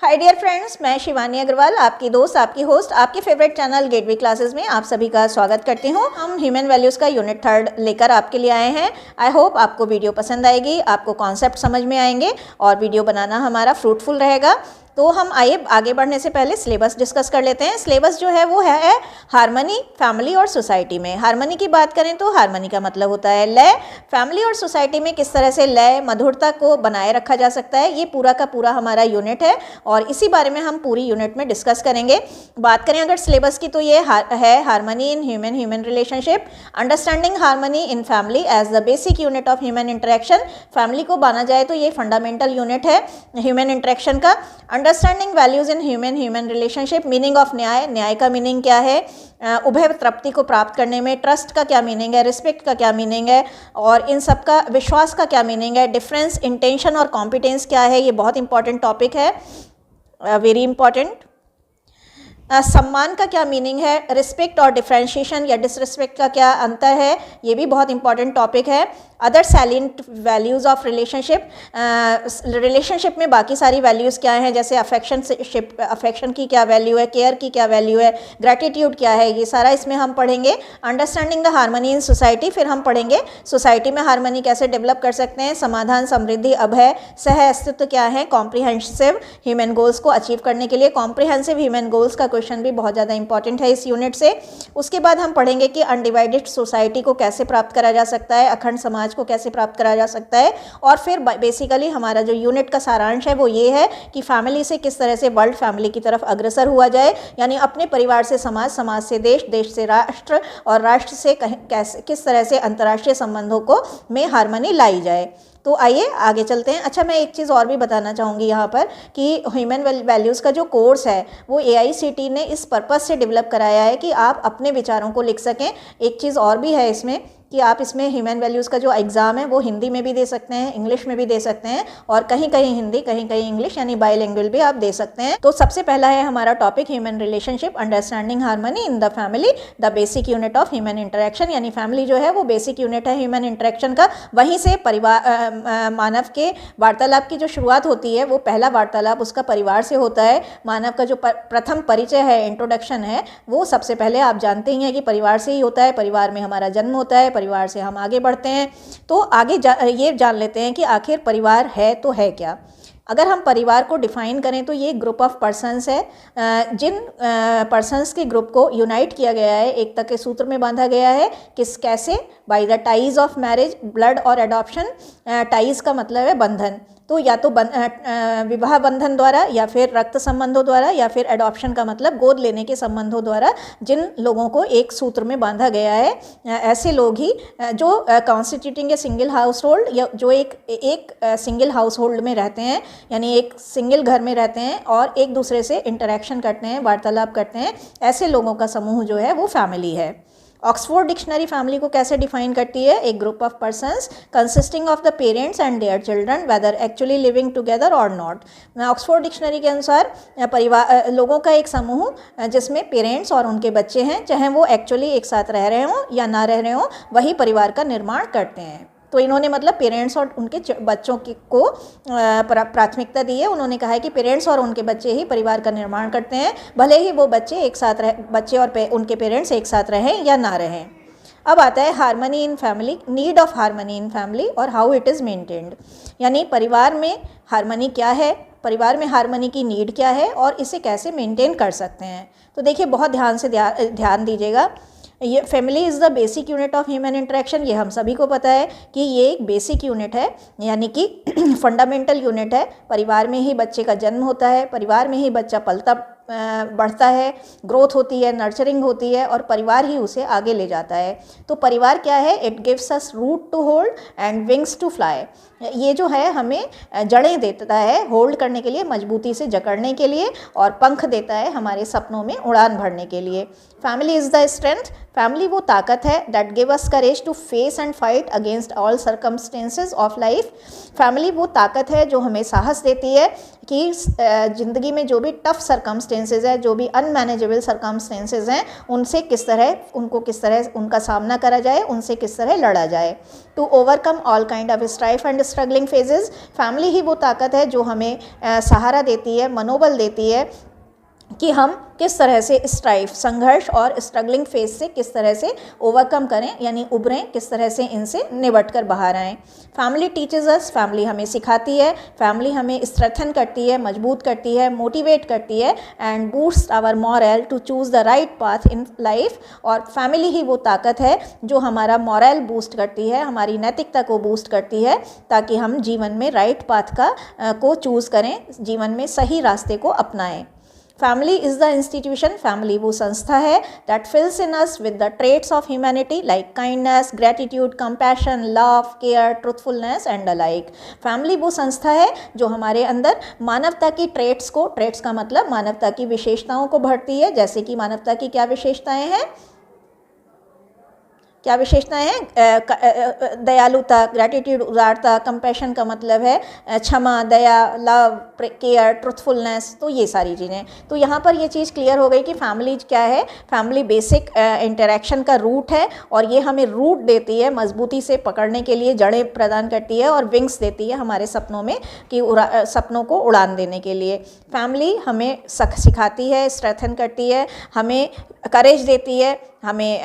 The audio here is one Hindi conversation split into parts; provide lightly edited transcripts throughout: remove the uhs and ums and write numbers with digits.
हाय डियर फ्रेंड्स, मैं शिवानी अग्रवाल, आपकी दोस्त, आपकी होस्ट, आपके फेवरेट चैनल गेटवे क्लासेस में आप सभी का स्वागत करती हूँ। हम ह्यूमन वैल्यूज़ का यूनिट 3 लेकर आपके लिए आए हैं। आई होप आपको वीडियो पसंद आएगी, आपको कॉन्सेप्ट समझ में आएंगे और वीडियो बनाना हमारा फ्रूटफुल रहेगा। तो हम आइए आगे बढ़ने से पहले सिलेबस डिस्कस कर लेते हैं। सिलेबस जो है वो है हार्मनी, फैमिली और सोसाइटी में। हार्मनी की बात करें तो हार्मनी का मतलब होता है लय। फैमिली और सोसाइटी में किस तरह से लय, मधुरता को बनाए रखा जा सकता है, ये पूरा का पूरा हमारा यूनिट है और इसी बारे में हम पूरी यूनिट में डिस्कस करेंगे। बात करें अगर सिलेबस की तो ये है harmony in human relationship, understanding harmony in family as the basic unit of human interaction. Family को माना जाए तो ये फंडामेंटल यूनिट है ह्यूमन इंटरेक्शन का। Understanding values in human relationship, meaning of nyay, न्याय का मीनिंग क्या है, उभय तृप्ति को प्राप्त करने में ट्रस्ट का क्या मीनिंग है, रिस्पेक्ट का क्या मीनिंग है और इन सब का विश्वास का क्या मीनिंग है, डिफरेंस इंटेंशन और कॉम्पिटेंस क्या है, ये बहुत इंपॉर्टेंट टॉपिक है, वेरी इंपॉर्टेंट। सम्मान का क्या मीनिंग है, रिस्पेक्ट और डिफरेंशिएशन या डिसरिस्पेक्ट का क्या अंतर है, ये भी बहुत इंपॉर्टेंट टॉपिक है। Other salient values of relationship, relationship में बाकी सारी वैल्यूज़ क्या हैं, जैसे अफेक्शन की क्या वैल्यू है, केयर की क्या वैल्यू है, ग्रैटिट्यूड क्या है, ये सारा इसमें हम पढ़ेंगे। Understanding the harmony in society, फिर हम पढ़ेंगे सोसाइटी में हार्मनी कैसे डेवलप कर सकते हैं, समाधान, समृद्धि, अभय, सह अस्तित्व क्या है, कॉम्प्रिहेंसिव ह्यूमन गोल्स को अचीव करने के लिए। कॉम्प्रिहेंसिव ह्यूमन गोल्स का क्वेश्चन भी बहुत ज़्यादा इंपॉर्टेंट है इस यूनिट से। उसके बाद हम पढ़ेंगे कि अनडिवाइडेड सोसाइटी को कैसे प्राप्त करा जा सकता है, अखंड समाज को कैसे प्राप्त करा जा सकता है और फिर बेसिकली हमारा जो यूनिट का सारांश है वो ये है कि फैमिली से किस तरह से वर्ल्ड फैमिली की तरफ अग्रसर हुआ जाए, यानी अपने परिवार से समाज, समाज से देश, देश से राष्ट्र और राष्ट्र से किस तरह से अंतर्राष्ट्रीय संबंधों को में हार्मनी लाई जाए। तो आइए आगे चलते हैं। अच्छा, मैं एक चीज़ और भी बताना चाहूँगी यहाँ पर कि ह्यूमन वैल्यूज़ का जो कोर्स है वो AICTE ने इस पर्पस से डेवलप कराया है कि आप अपने विचारों को लिख सकें। एक चीज़ और भी है इसमें कि आप इसमें ह्यूमन वैल्यूज़ का जो एग्ज़ाम है वो हिंदी में भी दे सकते हैं, इंग्लिश में भी दे सकते हैं और कहीं कहीं हिंदी, कहीं कहीं इंग्लिश, यानी बाइलिंगुअल भी आप दे सकते हैं। तो सबसे पहला है हमारा topic human relationship, understanding harmony in the family, the basic unit of human interaction. यानी फैमिली जो है वो बेसिक यूनिट है ह्यूमन इंटरेक्शन का। वहीं से परिवार, मानव के वार्तालाप की जो शुरुआत होती है वो पहला वार्तालाप उसका परिवार से होता है। मानव का जो प्रथम परिचय है, इंट्रोडक्शन है, वो सबसे पहले आप जानते ही हैं कि परिवार से ही होता है। परिवार में हमारा जन्म होता है, परिवार से हम आगे बढ़ते हैं। तो आगे ये जान लेते हैं कि आखिर परिवार है तो है क्या। अगर हम परिवार को डिफाइन करें तो ये ग्रुप ऑफ पर्सन्स है, जिन पर्सन्स के ग्रुप को यूनाइट किया गया है, एकता के सूत्र में बांधा गया है। कैसे? By the ties of marriage, blood और एडॉप्शन। टाइज का मतलब है बंधन, तो या तो विवाह बंधन द्वारा या फिर रक्त संबंधों द्वारा या फिर एडॉप्शन का मतलब गोद लेने के संबंधों द्वारा जिन लोगों को एक सूत्र में बांधा गया है, ऐसे लोग ही जो constituting a single house hold, या जो एक सिंगल हाउस होल्ड में रहते हैं, यानी एक सिंगल घर में रहते हैं और एक दूसरे से इंटरेक्शन करते हैं, वार्तालाप करते हैं, ऐसे लोगों का समूह जो है वो फैमिली है। ऑक्सफोर्ड डिक्शनरी फैमिली को कैसे डिफाइन करती है? एक group of persons consisting of the parents and their children whether actually living together और नॉट। ऑक्सफोर्ड डिक्शनरी के अनुसार परिवार, लोगों का एक समूह जिसमें पेरेंट्स और उनके बच्चे हैं, चाहे वो एक्चुअली एक साथ रह रहे हों या ना रह रहे हों, वही परिवार का निर्माण करते हैं। तो इन्होंने मतलब पेरेंट्स और उनके बच्चों को प्राथमिकता दी है। उन्होंने कहा है कि पेरेंट्स और उनके बच्चे ही परिवार का निर्माण करते हैं, भले ही वो बच्चे और उनके पेरेंट्स एक साथ रहें या ना रहें। अब आता है harmony in family, need of harmony in family और हाउ इट इज़ मेंटेन्ड। यानी परिवार में हार्मनी क्या है, परिवार में हार्मनी की नीड क्या है और इसे कैसे मेंटेन कर सकते हैं। तो देखिए, बहुत ध्यान से ध्यान दीजिएगा। ये family is the basic unit of human interaction, ये हम सभी को पता है कि ये एक बेसिक यूनिट है, यानी कि फंडामेंटल यूनिट है। परिवार में ही बच्चे का जन्म होता है, परिवार में ही बच्चा पलता बढ़ता है, ग्रोथ होती है, नर्चरिंग होती है और परिवार ही उसे आगे ले जाता है। तो परिवार क्या है? It gives us root to hold and wings to fly. ये जो है हमें जड़ें देता है होल्ड करने के लिए, मजबूती से जकड़ने के लिए, और पंख देता है हमारे सपनों में उड़ान भरने के लिए। Family is the strength, family वो ताकत है that give us courage to face and fight against all circumstances of life. Family वो ताकत है जो हमें साहस देती है कि ज़िंदगी में जो भी टफ सर्कमस्टेंस सर्कमस्टेंसेज है, जो भी अनमैनेजेबल सर्कमस्टेंसेज हैं, उनसे किस तरह उनका सामना करा जाए, उनसे किस तरह लड़ा जाए। To overcome all kind of strife and struggling phases, family ही वो ताकत है जो हमें सहारा देती है, मनोबल देती है कि हम किस तरह से स्ट्राइफ, संघर्ष और स्ट्रगलिंग फेज से किस तरह से ओवरकम करें, यानी उभरें, किस तरह से इनसे निपट कर बाहर आएँ। फैमिली टीचेस अस, फैमिली हमें सिखाती है, फैमिली हमें स्ट्रेंथन करती है, मजबूत करती है, मोटिवेट करती है and boost our morale to choose the right path in life. और फैमिली ही वो ताकत है जो हमारा मॉरल बूस्ट करती है, हमारी नैतिकता को बूस्ट करती है, ताकि हम जीवन में राइट पाथ को चूज़ करें, जीवन में सही रास्ते को अपनाएं। Family is the institution, family वो संस्था है that fills in us with the traits of humanity like kindness, gratitude, compassion, love, care, truthfulness and the like. Family वो संस्था है जो हमारे अंदर मानवता की ट्रेट्स का मतलब मानवता की विशेषताओं को भरती है। जैसे कि मानवता की क्या विशेषताएं हैं, क्या विशेषताएं हैं? दयालुता, ग्रैटिट्यूड, उदारता, कंपैशन का मतलब है क्षमा, दया, लव, केयर, ट्रूथफुलनेस, तो ये सारी चीज़ें। तो यहाँ पर ये चीज़ क्लियर हो गई कि फैमिली क्या है। फैमिली बेसिक इंटरेक्शन का रूट है और ये हमें रूट देती है, मजबूती से पकड़ने के लिए जड़ें प्रदान करती है और विंग्स देती है हमारे सपनों में कि सपनों को उड़ान देने के लिए। फैमिली हमें सिखाती है, स्ट्रेंथन करती है, हमें करेज देती है, हमें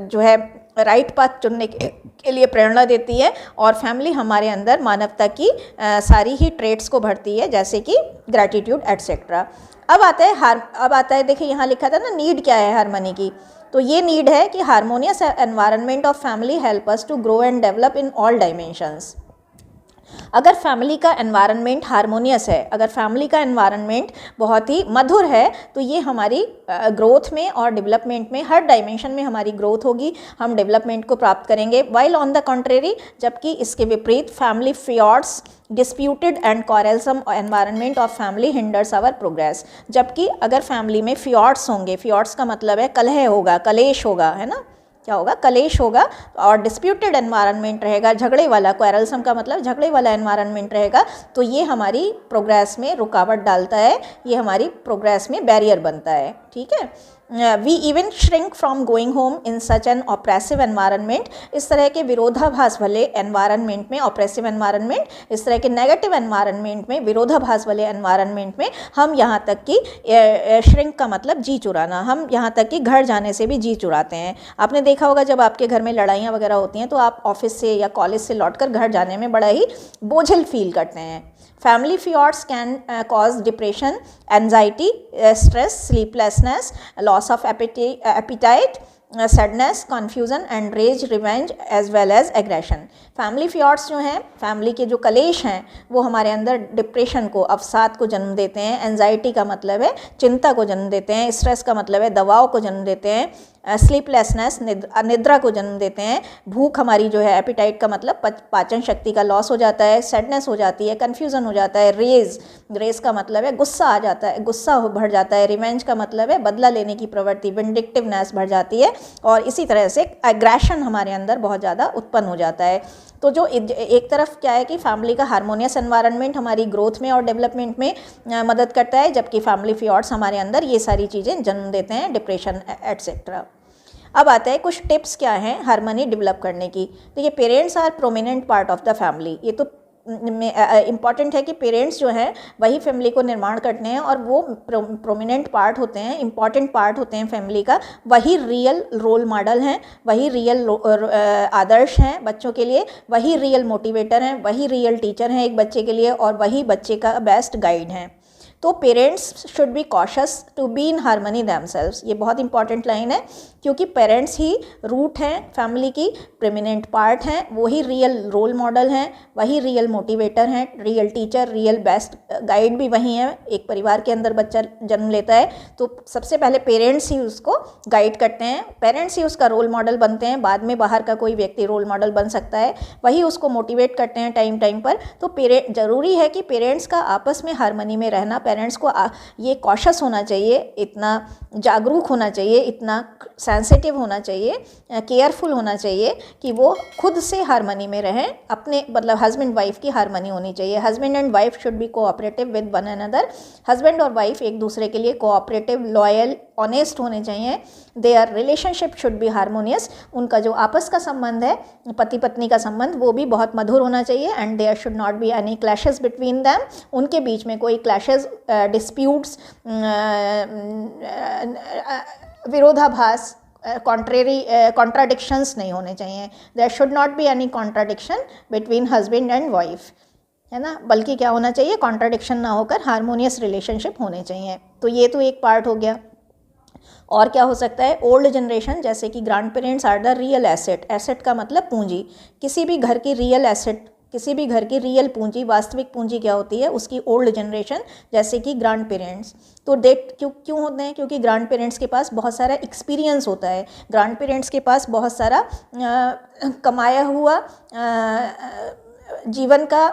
जो है राइट पाथ चुनने के लिए प्रेरणा देती है और फैमिली हमारे अंदर मानवता की सारी ही ट्रेट्स को भरती है, जैसे कि ग्रैटिट्यूड एटसेट्रा। अब आता है देखिए यहाँ लिखा था ना नीड क्या है हार्मनी की। तो ये नीड है कि harmonious environment of family help us to grow and develop in all dimensions. अगर फैमिली का एनवायरनमेंट हार्मोनियस है, अगर फैमिली का एनवायरनमेंट बहुत ही मधुर है, तो ये हमारी ग्रोथ में और डेवलपमेंट में, हर डायमेंशन में हमारी ग्रोथ होगी, हम डेवलपमेंट को प्राप्त करेंगे। वाइल ऑन द कॉन्ट्रेरी, जबकि इसके विपरीत family feuds, disputed and quarrelsome environment of family hinders our progress. जबकि अगर फैमिली में फियॉर्ड्स होंगे, फियॉर्ड्स का मतलब है कलह होगा, कलेश होगा, है ना, क्या होगा, कलेश होगा, और डिस्प्यूटेड एनवायरनमेंट रहेगा, झगड़े वाला, क्वेरलसम का मतलब झगड़े वाला एनवायरनमेंट रहेगा, तो ये हमारी प्रोग्रेस में रुकावट डालता है, ये हमारी प्रोग्रेस में बैरियर बनता है। ठीक है, we even shrink from going home in such an oppressive environment. इस तरह के विरोधाभास वाले एनवायरनमेंट में, ऑप्रेसिव एनवायरनमेंट, इस तरह के नेगेटिव एनवायरनमेंट में, विरोधाभास वाले एनवायरनमेंट में हम यहाँ तक कि श्रिंक का मतलब जी चुराना, हम यहाँ तक कि घर जाने से भी जी चुराते हैं। आपने देखा होगा जब आपके घर में लड़ाइयाँ वगैरह होती हैं तो आप ऑफिस से या कॉलेज से लौटकर घर जाने में बड़ा ही बोझिल फील करते हैं। Family fears can cause depression, anxiety, stress, sleeplessness, loss of appetite, sadness, confusion and rage, revenge as well as aggression. Family feuds जो हैं, फैमिली के जो कलेश हैं, वो हमारे अंदर डिप्रेशन को, अवसाद को जन्म देते हैं। एंजाइटी का मतलब है चिंता को जन्म देते हैं। स्ट्रेस का मतलब है दबाव को जन्म देते हैं। स्लीपलेसनेस, निद्रा को जन्म देते हैं। भूख हमारी जो है, एपिटाइट का मतलब पाचन शक्ति का लॉस हो जाता है। सैडनेस हो जाती है, कन्फ्यूज़न हो जाता है। रेज का मतलब है गुस्सा आ जाता है, गुस्सा बढ़ जाता है। रिवेंज का मतलब है बदला लेने की प्रवृत्ति, विंडिक्टिवनेस बढ़ जाती है, और इसी तरह से एग्रेशन हमारे अंदर बहुत ज़्यादा उत्पन्न हो जाता है। तो जो एक तरफ क्या है कि फैमिली का हार्मोनियस एनवायरनमेंट हमारी ग्रोथ में और डेवलपमेंट में मदद करता है, जबकि फैमिली फियॉर्ड्स हमारे अंदर ये सारी चीज़ें जन्म देते हैं, डिप्रेशन एटसेट्रा। अब आता है कुछ टिप्स क्या हैं हार्मनी डेवलप करने की। तो ये parents are prominent part of the family. ये तो इम्पॉर्टेंट है कि पेरेंट्स जो हैं वही फैमिली को निर्माण करते हैं, और वो प्रोमिनेंट पार्ट होते हैं, इम्पॉर्टेंट पार्ट होते हैं फैमिली का। वही रियल रोल मॉडल हैं, वही रियल आदर्श हैं बच्चों के लिए, वही रियल मोटिवेटर हैं, वही रियल टीचर हैं एक बच्चे के लिए, और वही बच्चे का बेस्ट गाइड हैं। तो parents should be cautious to be in harmony themselves. ये बहुत इंपॉर्टेंट लाइन है, क्योंकि पेरेंट्स ही रूट हैं फैमिली की, प्रेमिनेंट पार्ट हैं, वही रियल रोल मॉडल हैं, वही रियल मोटिवेटर हैं, real teacher, real best guide भी वही हैं। एक परिवार के अंदर बच्चा जन्म लेता है तो सबसे पहले पेरेंट्स ही उसको गाइड करते हैं, पेरेंट्स ही उसका रोल मॉडल बनते हैं। बाद में बाहर का कोई व्यक्ति रोल मॉडल बन सकता है, वही उसको मोटिवेट करते हैं टाइम टाइम पर। तो ज़रूरी है कि पेरेंट्स का आपस में हार्मनी में रहना, पेरेंट्स को ये कॉशस होना चाहिए, इतना जागरूक होना चाहिए, इतना सेंसिटिव होना चाहिए, केयरफुल होना चाहिए कि वो खुद से हारमनी में रहें, अपने मतलब हस्बैंड वाइफ की हारमनी होनी चाहिए। Husband and wife should be cooperative with one another. Husband और वाइफ एक दूसरे के लिए कोऑपरेटिव, लॉयल, ऑनेस्ट होने चाहिए। Their relationship should be harmonious. उनका जो आपस का संबंध है, पति पत्नी का संबंध, वो भी बहुत मधुर होना चाहिए। And there should not be any clashes between them. उनके बीच में कोई क्लैशेस, डिस्प्यूट्स, विरोधाभास, कॉन्ट्राडिक्शंस नहीं होने चाहिए। There should not be any contradiction between husband and wife, है ना, बल्कि क्या होना चाहिए, कॉन्ट्राडिक्शन ना होकर हारमोनियस रिलेशनशिप होने चाहिए। तो ये तो एक पार्ट हो गया। और क्या हो सकता है, ओल्ड जनरेशन, जैसे कि grandparents are the real asset. Asset का मतलब पूंजी। किसी भी घर की रियल एसेट, किसी भी घर की रियल पूंजी, वास्तविक पूंजी क्या होती है, उसकी ओल्ड जनरेशन, जैसे कि ग्रैंड पेरेंट्स। तो डेट क्यों होते हैं, क्योंकि ग्रैंड पेरेंट्स के पास बहुत सारा एक्सपीरियंस होता है। ग्रैंड पेरेंट्स के पास बहुत सारा कमाया हुआ जीवन का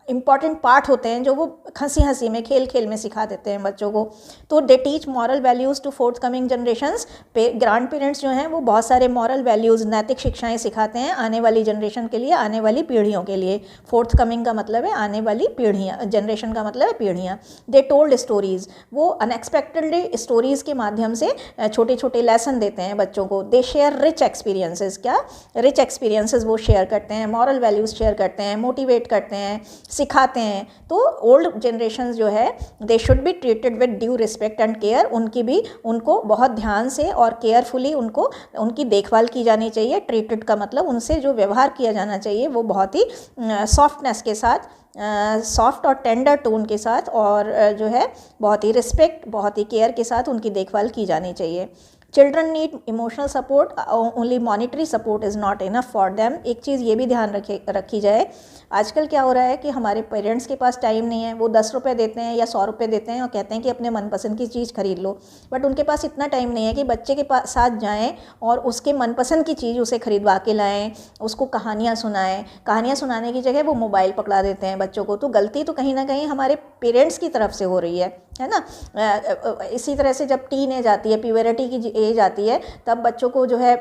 इम्पॉर्टेंट पार्ट होते हैं, जो वो हंसी हंसी में, खेल खेल में सिखा देते हैं बच्चों को। तो they teach moral values to forthcoming generations. Grandparents जो हैं वो बहुत सारे मॉरल वैल्यूज़, नैतिक शिक्षाएं सिखाते हैं आने वाली जनरेशन के लिए, आने वाली पीढ़ियों के लिए। फोर्थ कमिंग का मतलब है आने वाली पीढ़ियाँ, जनरेशन का मतलब है पीढ़ियाँ। They told stories. वो अनएक्सपेक्टेडली स्टोरीज़ के माध्यम से छोटे छोटे लेसन देते हैं बच्चों को। दे शेयर रिच एक्सपीरियंसेस। क्या रिच एक्सपीरियंसेस वो शेयर करते हैं, मॉरल वैल्यूज़ शेयर करते हैं, मोटिवेट करते हैं, सिखाते हैं। तो ओल्ड जनरेशन जो है, they should be treated with due respect and care. उनकी भी, उनको बहुत ध्यान से और केयरफुली उनको, उनकी देखभाल की जानी चाहिए। ट्रीटेड का मतलब उनसे जो व्यवहार किया जाना चाहिए वो बहुत ही सॉफ्टनेस के साथ, सॉफ्ट और टेंडर टोन के साथ, और जो है बहुत ही रिस्पेक्ट, बहुत ही केयर के साथ उनकी देखभाल की जानी चाहिए। Children need emotional support, only monetary support is not enough for them. एक चीज़ ये भी ध्यान रखी जाए, आजकल क्या हो रहा है कि हमारे पेरेंट्स के पास टाइम नहीं है। वो 10 रुपये देते हैं या 100 रुपये देते हैं और कहते हैं कि अपने मनपसंद की चीज़ खरीद लो, बट उनके पास इतना टाइम नहीं है कि बच्चे के पास साथ जाएं और उसके मनपसंद की चीज़ उसे खरीदवा के लाएं, उसको कहानियाँ सुनाएं। कहानियाँ सुनाने की जगह वो मोबाइल पकड़ा देते हैं बच्चों को। तो गलती तो कहीं ना कहीं हमारे पेरेंट्स की तरफ से हो रही है ना। इसी तरह से जब टीन एज आती है, प्यूबरिटी की एज आती है, तब बच्चों को जो है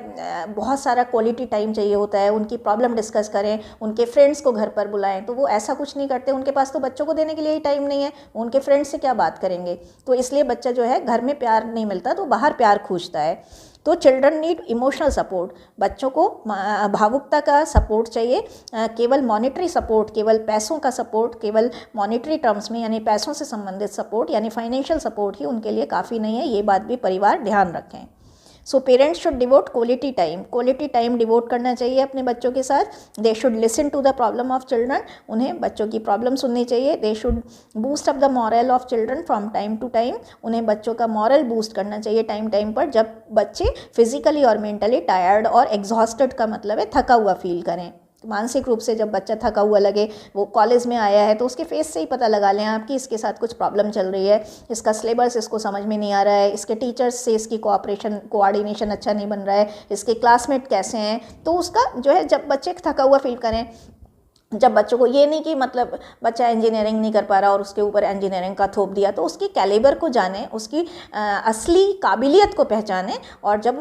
बहुत सारा क्वालिटी टाइम चाहिए होता है। उनकी प्रॉब्लम डिस्कस करें, उनके फ्रेंड्स को घर पर बुलाएं, तो वो ऐसा कुछ नहीं करते। उनके पास तो बच्चों को देने के लिए ही टाइम नहीं है, उनके फ्रेंड्स से क्या बात करेंगे। तो इसलिए बच्चा जो है, घर में प्यार नहीं मिलता तो बाहर प्यार खोजता है। तो चिल्ड्रन नीड इमोशनल सपोर्ट। बच्चों को भावुकता का सपोर्ट चाहिए। केवल मॉनिटरी सपोर्ट, केवल पैसों का सपोर्ट, केवल मॉनिटरी टर्म्स में यानी पैसों से संबंधित सपोर्ट यानी फाइनेंशियल सपोर्ट ही उनके लिए काफ़ी नहीं है। ये बात भी परिवार ध्यान रखें। So parents should devote quality time. Quality time devote करना चाहिए अपने बच्चों के साथ। They should listen to the problem of children. उन्हें बच्चों की प्रॉब्लम सुननी चाहिए। They should boost up the morale of children from time to time. उन्हें बच्चों का मॉरल बूस्ट करना चाहिए टाइम टाइम पर, जब बच्चे फिजिकली और मेंटली टायर्ड और एग्जॉस्टेड का मतलब है थका हुआ फील करें। मानसिक रूप से जब बच्चा थका हुआ लगे, वो कॉलेज में आया है, तो उसके फेस से ही पता लगा लें आप कि इसके साथ कुछ प्रॉब्लम चल रही है, इसका सिलेबस इसको समझ में नहीं आ रहा है, इसके टीचर्स से इसकी कोऑर्डिनेशन अच्छा नहीं बन रहा है, इसके क्लासमेट कैसे हैं। तो उसका जो है, जब बच्चे थका हुआ फील करें, जब बच्चों को ये नहीं कि मतलब बच्चा इंजीनियरिंग नहीं कर पा रहा और उसके ऊपर इंजीनियरिंग का थोप दिया, तो उसकी कैलिबर को जाने, उसकी असली काबिलियत को पहचाने, और जब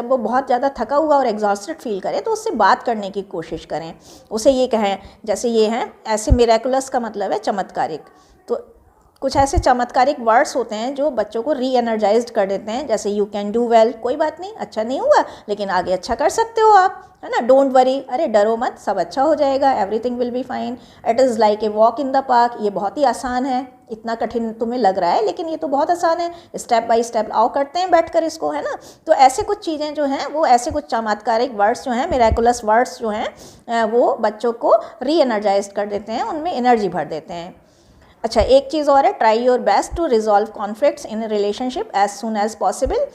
वो बहुत ज़्यादा थका हुआ और एग्जॉस्टेड फील करे तो उससे बात करने की कोशिश करें। उसे ये कहें, जैसे ये हैं, ऐसे मिरेकुलस का मतलब है चमत्कारिक। तो कुछ ऐसे चमत्कारिक वर्ड्स होते हैं जो बच्चों को री एनर्जाइज्ड कर देते हैं, जैसे यू कैन डू वेल, कोई बात नहीं, अच्छा नहीं हुआ लेकिन आगे अच्छा कर सकते हो आप, है ना। डोंट वरी, अरे डरो मत, सब अच्छा हो जाएगा, everything will be fine. It is like a walk in the park. ये बहुत ही आसान है, इतना कठिन तुम्हें लग रहा है लेकिन ये तो बहुत आसान है, स्टेप बाय स्टेप आओ करते हैं बैठ कर इसको, है ना। तो ऐसे कुछ चीज़ें जो हैं, वो ऐसे कुछ चमत्कारिक वर्ड्स जो हैं, मिरेकुलस वर्ड्स जो हैं, वो बच्चों को री एनर्जाइज्ड कर देते हैं, उनमें एनर्जी भर देते हैं। अच्छा, एक चीज़ और है, try your best to resolve conflicts in relationship as soon as possible.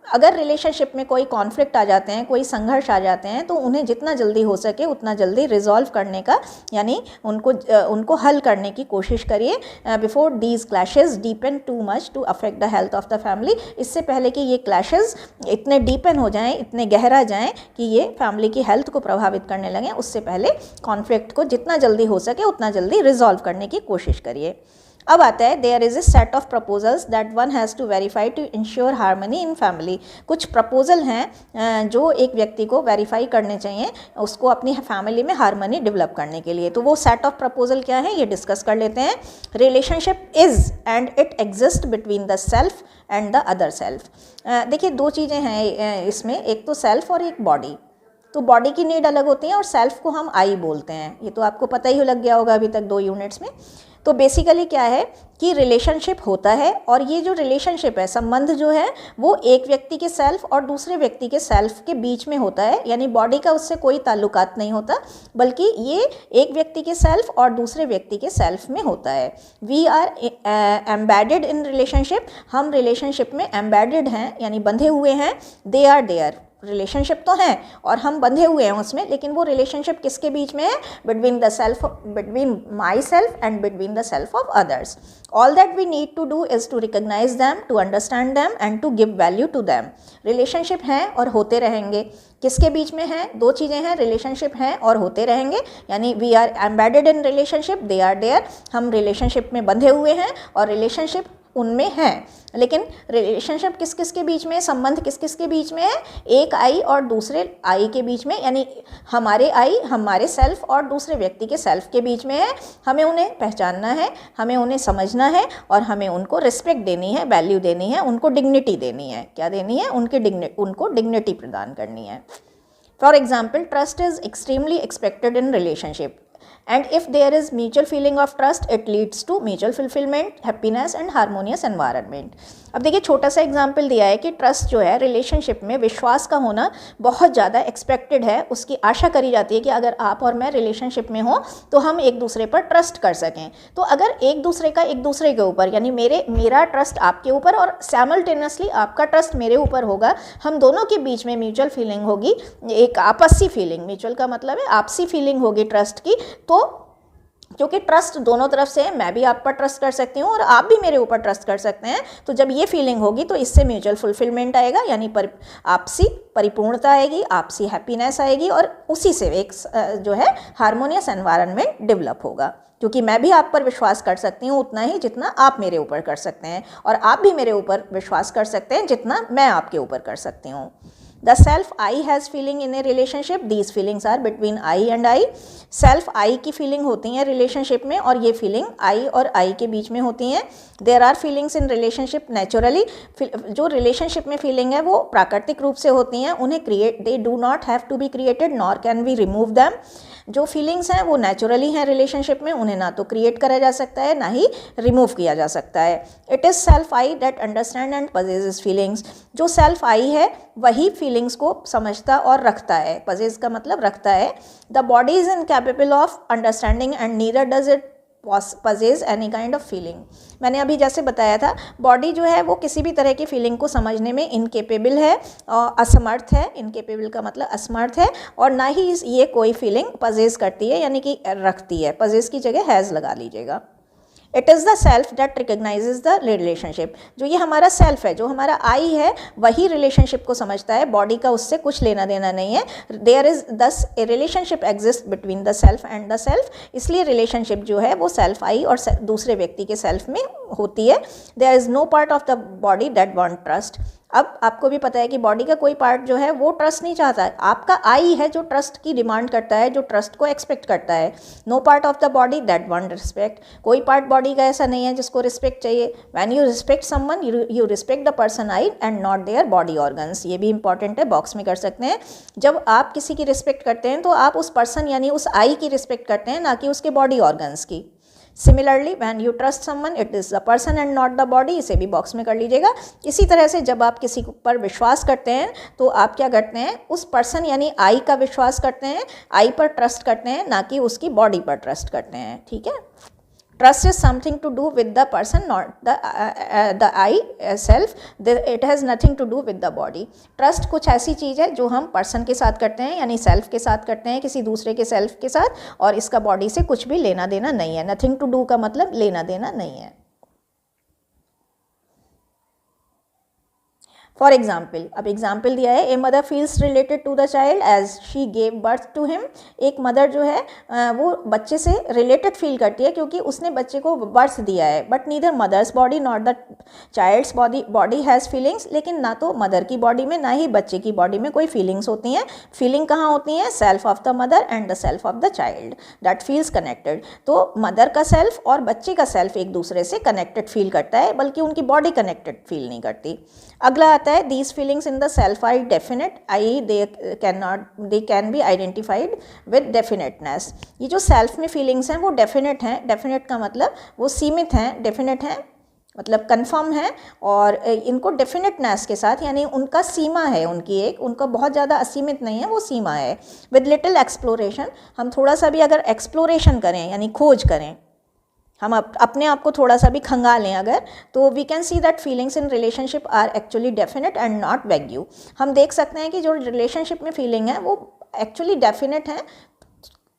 अगर रिलेशनशिप में कोई कॉन्फ्लिक्ट आ जाते हैं, कोई संघर्ष आ जाते हैं, तो उन्हें जितना जल्दी हो सके उतना जल्दी रिजॉल्व करने का, यानी उनको हल करने की कोशिश करिए। Before these clashes deepen too much to affect the health of the family. इससे पहले कि ये क्लैशेस इतने डीपन हो जाएं, इतने गहरा जाएं कि ये फैमिली की हेल्थ को प्रभावित करने लगें, उससे पहले कॉन्फ्लिक्ट को जितना जल्दी हो सके उतना जल्दी रिजॉल्व करने की कोशिश करिए। अब आता है there is a set of proposals that one has to verify to ensure harmony in family. कुछ प्रपोजल हैं जो एक व्यक्ति को वेरीफाई करने चाहिए उसको अपनी फैमिली में हार्मनी डेवलप करने के लिए। तो वो सेट ऑफ प्रपोजल क्या है ये डिस्कस कर लेते हैं। Relationship is and it exist between the self and the other self. देखिए दो चीज़ें हैं इसमें, एक तो सेल्फ और एक बॉडी। तो बॉडी की नीड अलग होती है और सेल्फ को हम आई बोलते हैं, ये तो आपको पता ही लग गया होगा अभी तक 2 यूनिट्स में। तो बेसिकली क्या है कि रिलेशनशिप होता है और ये जो रिलेशनशिप है, संबंध जो है वो एक व्यक्ति के सेल्फ और दूसरे व्यक्ति के सेल्फ के बीच में होता है, यानी बॉडी का उससे कोई ताल्लुकात नहीं होता, बल्कि ये एक व्यक्ति के सेल्फ और दूसरे व्यक्ति के सेल्फ में होता है। We are embedded in relationship, हम रिलेशनशिप में एम्बेडेड हैं यानी बंधे हुए हैं। दे आर देयर, रिलेशनशिप तो है और हम बंधे हुए हैं उसमें, लेकिन वो रिलेशनशिप किसके बीच में है? Between the self, between my self and between the self of others. All that we need to do is to recognise them, to understand them and to give value to them. Relationship हैं और होते रहेंगे। किसके बीच में है? दो चीज़ें हैं, रिलेशनशिप हैं और होते रहेंगे, यानी we are embedded in relationship, they are there, हम रिलेशनशिप में बंधे हुए हैं और रिलेशनशिप उनमें है। लेकिन रिलेशनशिप किस किस के बीच में, संबंध किस किस के बीच में है? एक आई और दूसरे आई के बीच में, यानी हमारे आई हमारे सेल्फ और दूसरे व्यक्ति के सेल्फ के बीच में है। हमें उन्हें पहचानना है, हमें उन्हें समझना है और हमें उनको रिस्पेक्ट देनी है, वैल्यू देनी है, उनको डिग्निटी देनी है। क्या देनी है? उनको डिग्निटी प्रदान करनी है। For example, trust is extremely expected in relationship and if there is mutual feeling of trust it leads to mutual fulfillment, happiness and harmonious environment। अब देखिए छोटा सा एग्जाम्पल दिया है कि ट्रस्ट जो है रिलेशनशिप में, विश्वास का होना बहुत ज़्यादा एक्सपेक्टेड है, उसकी आशा करी जाती है कि अगर आप और मैं रिलेशनशिप में हो तो हम एक दूसरे पर ट्रस्ट कर सकें। तो अगर एक दूसरे का एक दूसरे के ऊपर, यानी मेरा ट्रस्ट आपके ऊपर और सैमल्टेनियसली आपका ट्रस्ट मेरे ऊपर होगा, हम दोनों के बीच में म्यूचुअल फीलिंग होगी, एक आपसी फीलिंग, म्यूचुअल का मतलब है आपसी फीलिंग होगी ट्रस्ट की। तो क्योंकि ट्रस्ट दोनों तरफ से है, मैं भी आप पर ट्रस्ट कर सकती हूँ और आप भी मेरे ऊपर ट्रस्ट कर सकते हैं, तो जब ये फीलिंग होगी तो इससे म्यूचुअल फुलफिलमेंट आएगा, यानी आपसी परिपूर्णता आएगी, आपसी हैप्पीनेस आएगी और उसी से एक जो है हार्मोनियस एनवायरनमेंट डेवलप होगा। क्योंकि मैं भी आप पर विश्वास कर सकती हूँ उतना ही जितना आप मेरे ऊपर कर सकते हैं और आप भी मेरे ऊपर विश्वास कर सकते हैं जितना मैं आपके ऊपर कर सकती हूँ। The self I has feeling in a relationship, these feelings are between I and I। Self I की फीलिंग होती हैं रिलेशनशिप में और ये फीलिंग आई और आई के बीच में होती हैं। There are feelings in relationship naturally, जो रिलेशनशिप में फीलिंग है वो प्राकृतिक रूप से होती हैं, उन्हें they do not have to be created nor can we remove them. जो फीलिंग्स हैं वो नेचुरली हैं रिलेशनशिप में, उन्हें ना तो क्रिएट करा जा सकता है ना ही रिमूव किया जा सकता है। It is self I that understand and possesses feelings. जो सेल्फ आई है वही फीलिंग्स को समझता और रखता है, पजेस का मतलब रखता है। The body is incapable of understanding and neither does it पजेज any kind of feeling. मैंने अभी जैसे बताया था, बॉडी जो है वो किसी भी तरह की फीलिंग को समझने में इनकेपेबल है और असमर्थ है। इनकेपेबल का मतलब असमर्थ है और ना ही ये कोई फीलिंग पजेज करती है, यानी कि रखती है। पजेज की जगह हैज़ लगा लीजिएगा। It is the self that recognises the relationship. जो ये हमारा सेल्फ है, जो हमारा आई है, वही रिलेशनशिप को समझता है, बॉडी का उससे कुछ लेना देना नहीं है। देयर इज दस ए relationship exist between the self and the self, इसलिए रिलेशनशिप जो है वो सेल्फ आई और दूसरे व्यक्ति के सेल्फ में होती है। There is no part of the body that want trust. अब आपको भी पता है कि बॉडी का कोई पार्ट जो है वो ट्रस्ट नहीं चाहता है, आपका आई है जो ट्रस्ट की डिमांड करता है, जो ट्रस्ट को एक्सपेक्ट करता है। No part of the body that want respect. कोई पार्ट बॉडी का ऐसा नहीं है जिसको रिस्पेक्ट चाहिए। When you respect someone you respect the person I and not their body organs. ये भी इंपॉर्टेंट है, बॉक्स में कर सकते हैं। जब आप किसी की रिस्पेक्ट करते हैं तो आप उस पर्सन यानी उस आई की रिस्पेक्ट करते हैं, ना कि उसके बॉडी ऑर्गन्स की। Similarly when you trust someone it is the person and not the body. इसे भी बॉक्स में कर लीजिएगा। इसी तरह से जब आप किसी पर विश्वास करते हैं तो आप क्या करते हैं, उस पर्सन यानी आई का विश्वास करते हैं, आई पर ट्रस्ट करते हैं, ना कि उसकी बॉडी पर ट्रस्ट करते हैं। ठीक है। Trust is something to do with the person not the I self, it has nothing to do with the body. Trust कुछ ऐसी चीज़ है जो हम पर्सन के साथ करते हैं, यानी सेल्फ के साथ करते हैं, किसी दूसरे के सेल्फ के साथ, और इसका बॉडी से कुछ भी लेना देना नहीं है। नथिंग टू डू का मतलब लेना देना नहीं है। फॉर एग्जाम्पल, अब एग्जाम्पल दिया है, a mother feels related to the child as she gave birth to him. एक मदर जो है वो बच्चे से रिलेटेड फील करती है क्योंकि उसने बच्चे को बर्थ दिया है। But neither mother's body not the child's body has feelings, लेकिन ना तो मदर की बॉडी में ना ही बच्चे की बॉडी में कोई फीलिंग्स होती हैं। फीलिंग कहाँ होती हैं? Self of the mother and the self of the child that feels connected. तो मदर का सेल्फ और बच्चे का सेल्फ एक दूसरे से कनेक्टेड फील करता है, बल्कि उनकी बॉडी कनेक्टेड फील नहीं करती। अगला आता है, these feelings in the self are definite, I they can be identified with definiteness. ये जो सेल्फ में फीलिंग्स हैं वो डेफिनेट हैं। डेफिनेट का मतलब वो सीमित हैं, डेफिनेट हैं मतलब कंफर्म है, और इनको डेफिनेटनेस के साथ, यानी उनका सीमा है, उनकी एक, उनका बहुत ज़्यादा असीमित नहीं है, वो सीमा है। विद लिटिल एक्सप्लोरेशन, हम थोड़ा सा भी अगर एक्सप्लोरेशन करें यानी खोज करें, हम अपने आप को थोड़ा सा भी खंगालें अगर, तो we can see that feelings in relationship are actually definite and not vague. हम देख सकते हैं कि जो रिलेशनशिप में फीलिंग है वो एक्चुअली डेफिनेट है,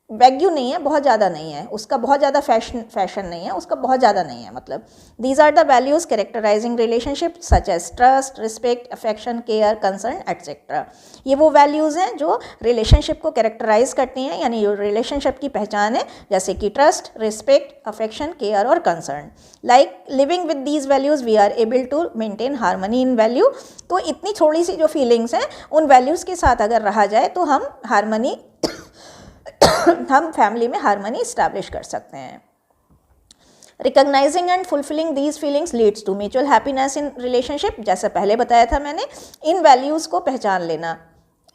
वैग्यू नहीं है, बहुत ज़्यादा नहीं है, उसका बहुत ज़्यादा फैशन नहीं है, उसका बहुत ज़्यादा नहीं है। मतलब these are the values characterising relationship such as trust, respect, affection, care, concern etcetera. ये वो वैल्यूज़ हैं जो रिलेशनशिप को कैरेक्टराइज करती हैं, यानी जो रिलेशनशिप की पहचान है, जैसे कि ट्रस्ट, रिस्पेक्ट, अफेक्शन, केयर और concern. Like living with these values we are able to maintain harmony in value. तो इतनी थोड़ी सी जो फीलिंग्स हैं उन वैल्यूज़ के साथ अगर रहा जाए तो हम हार्मनी हम फैमिली में हार्मनी इस्टेब्लिश कर सकते हैं। Recognising and fulfilling these feelings leads to mutual happiness in relationship. जैसे पहले बताया था मैंने, इन वैल्यूज़ को पहचान लेना,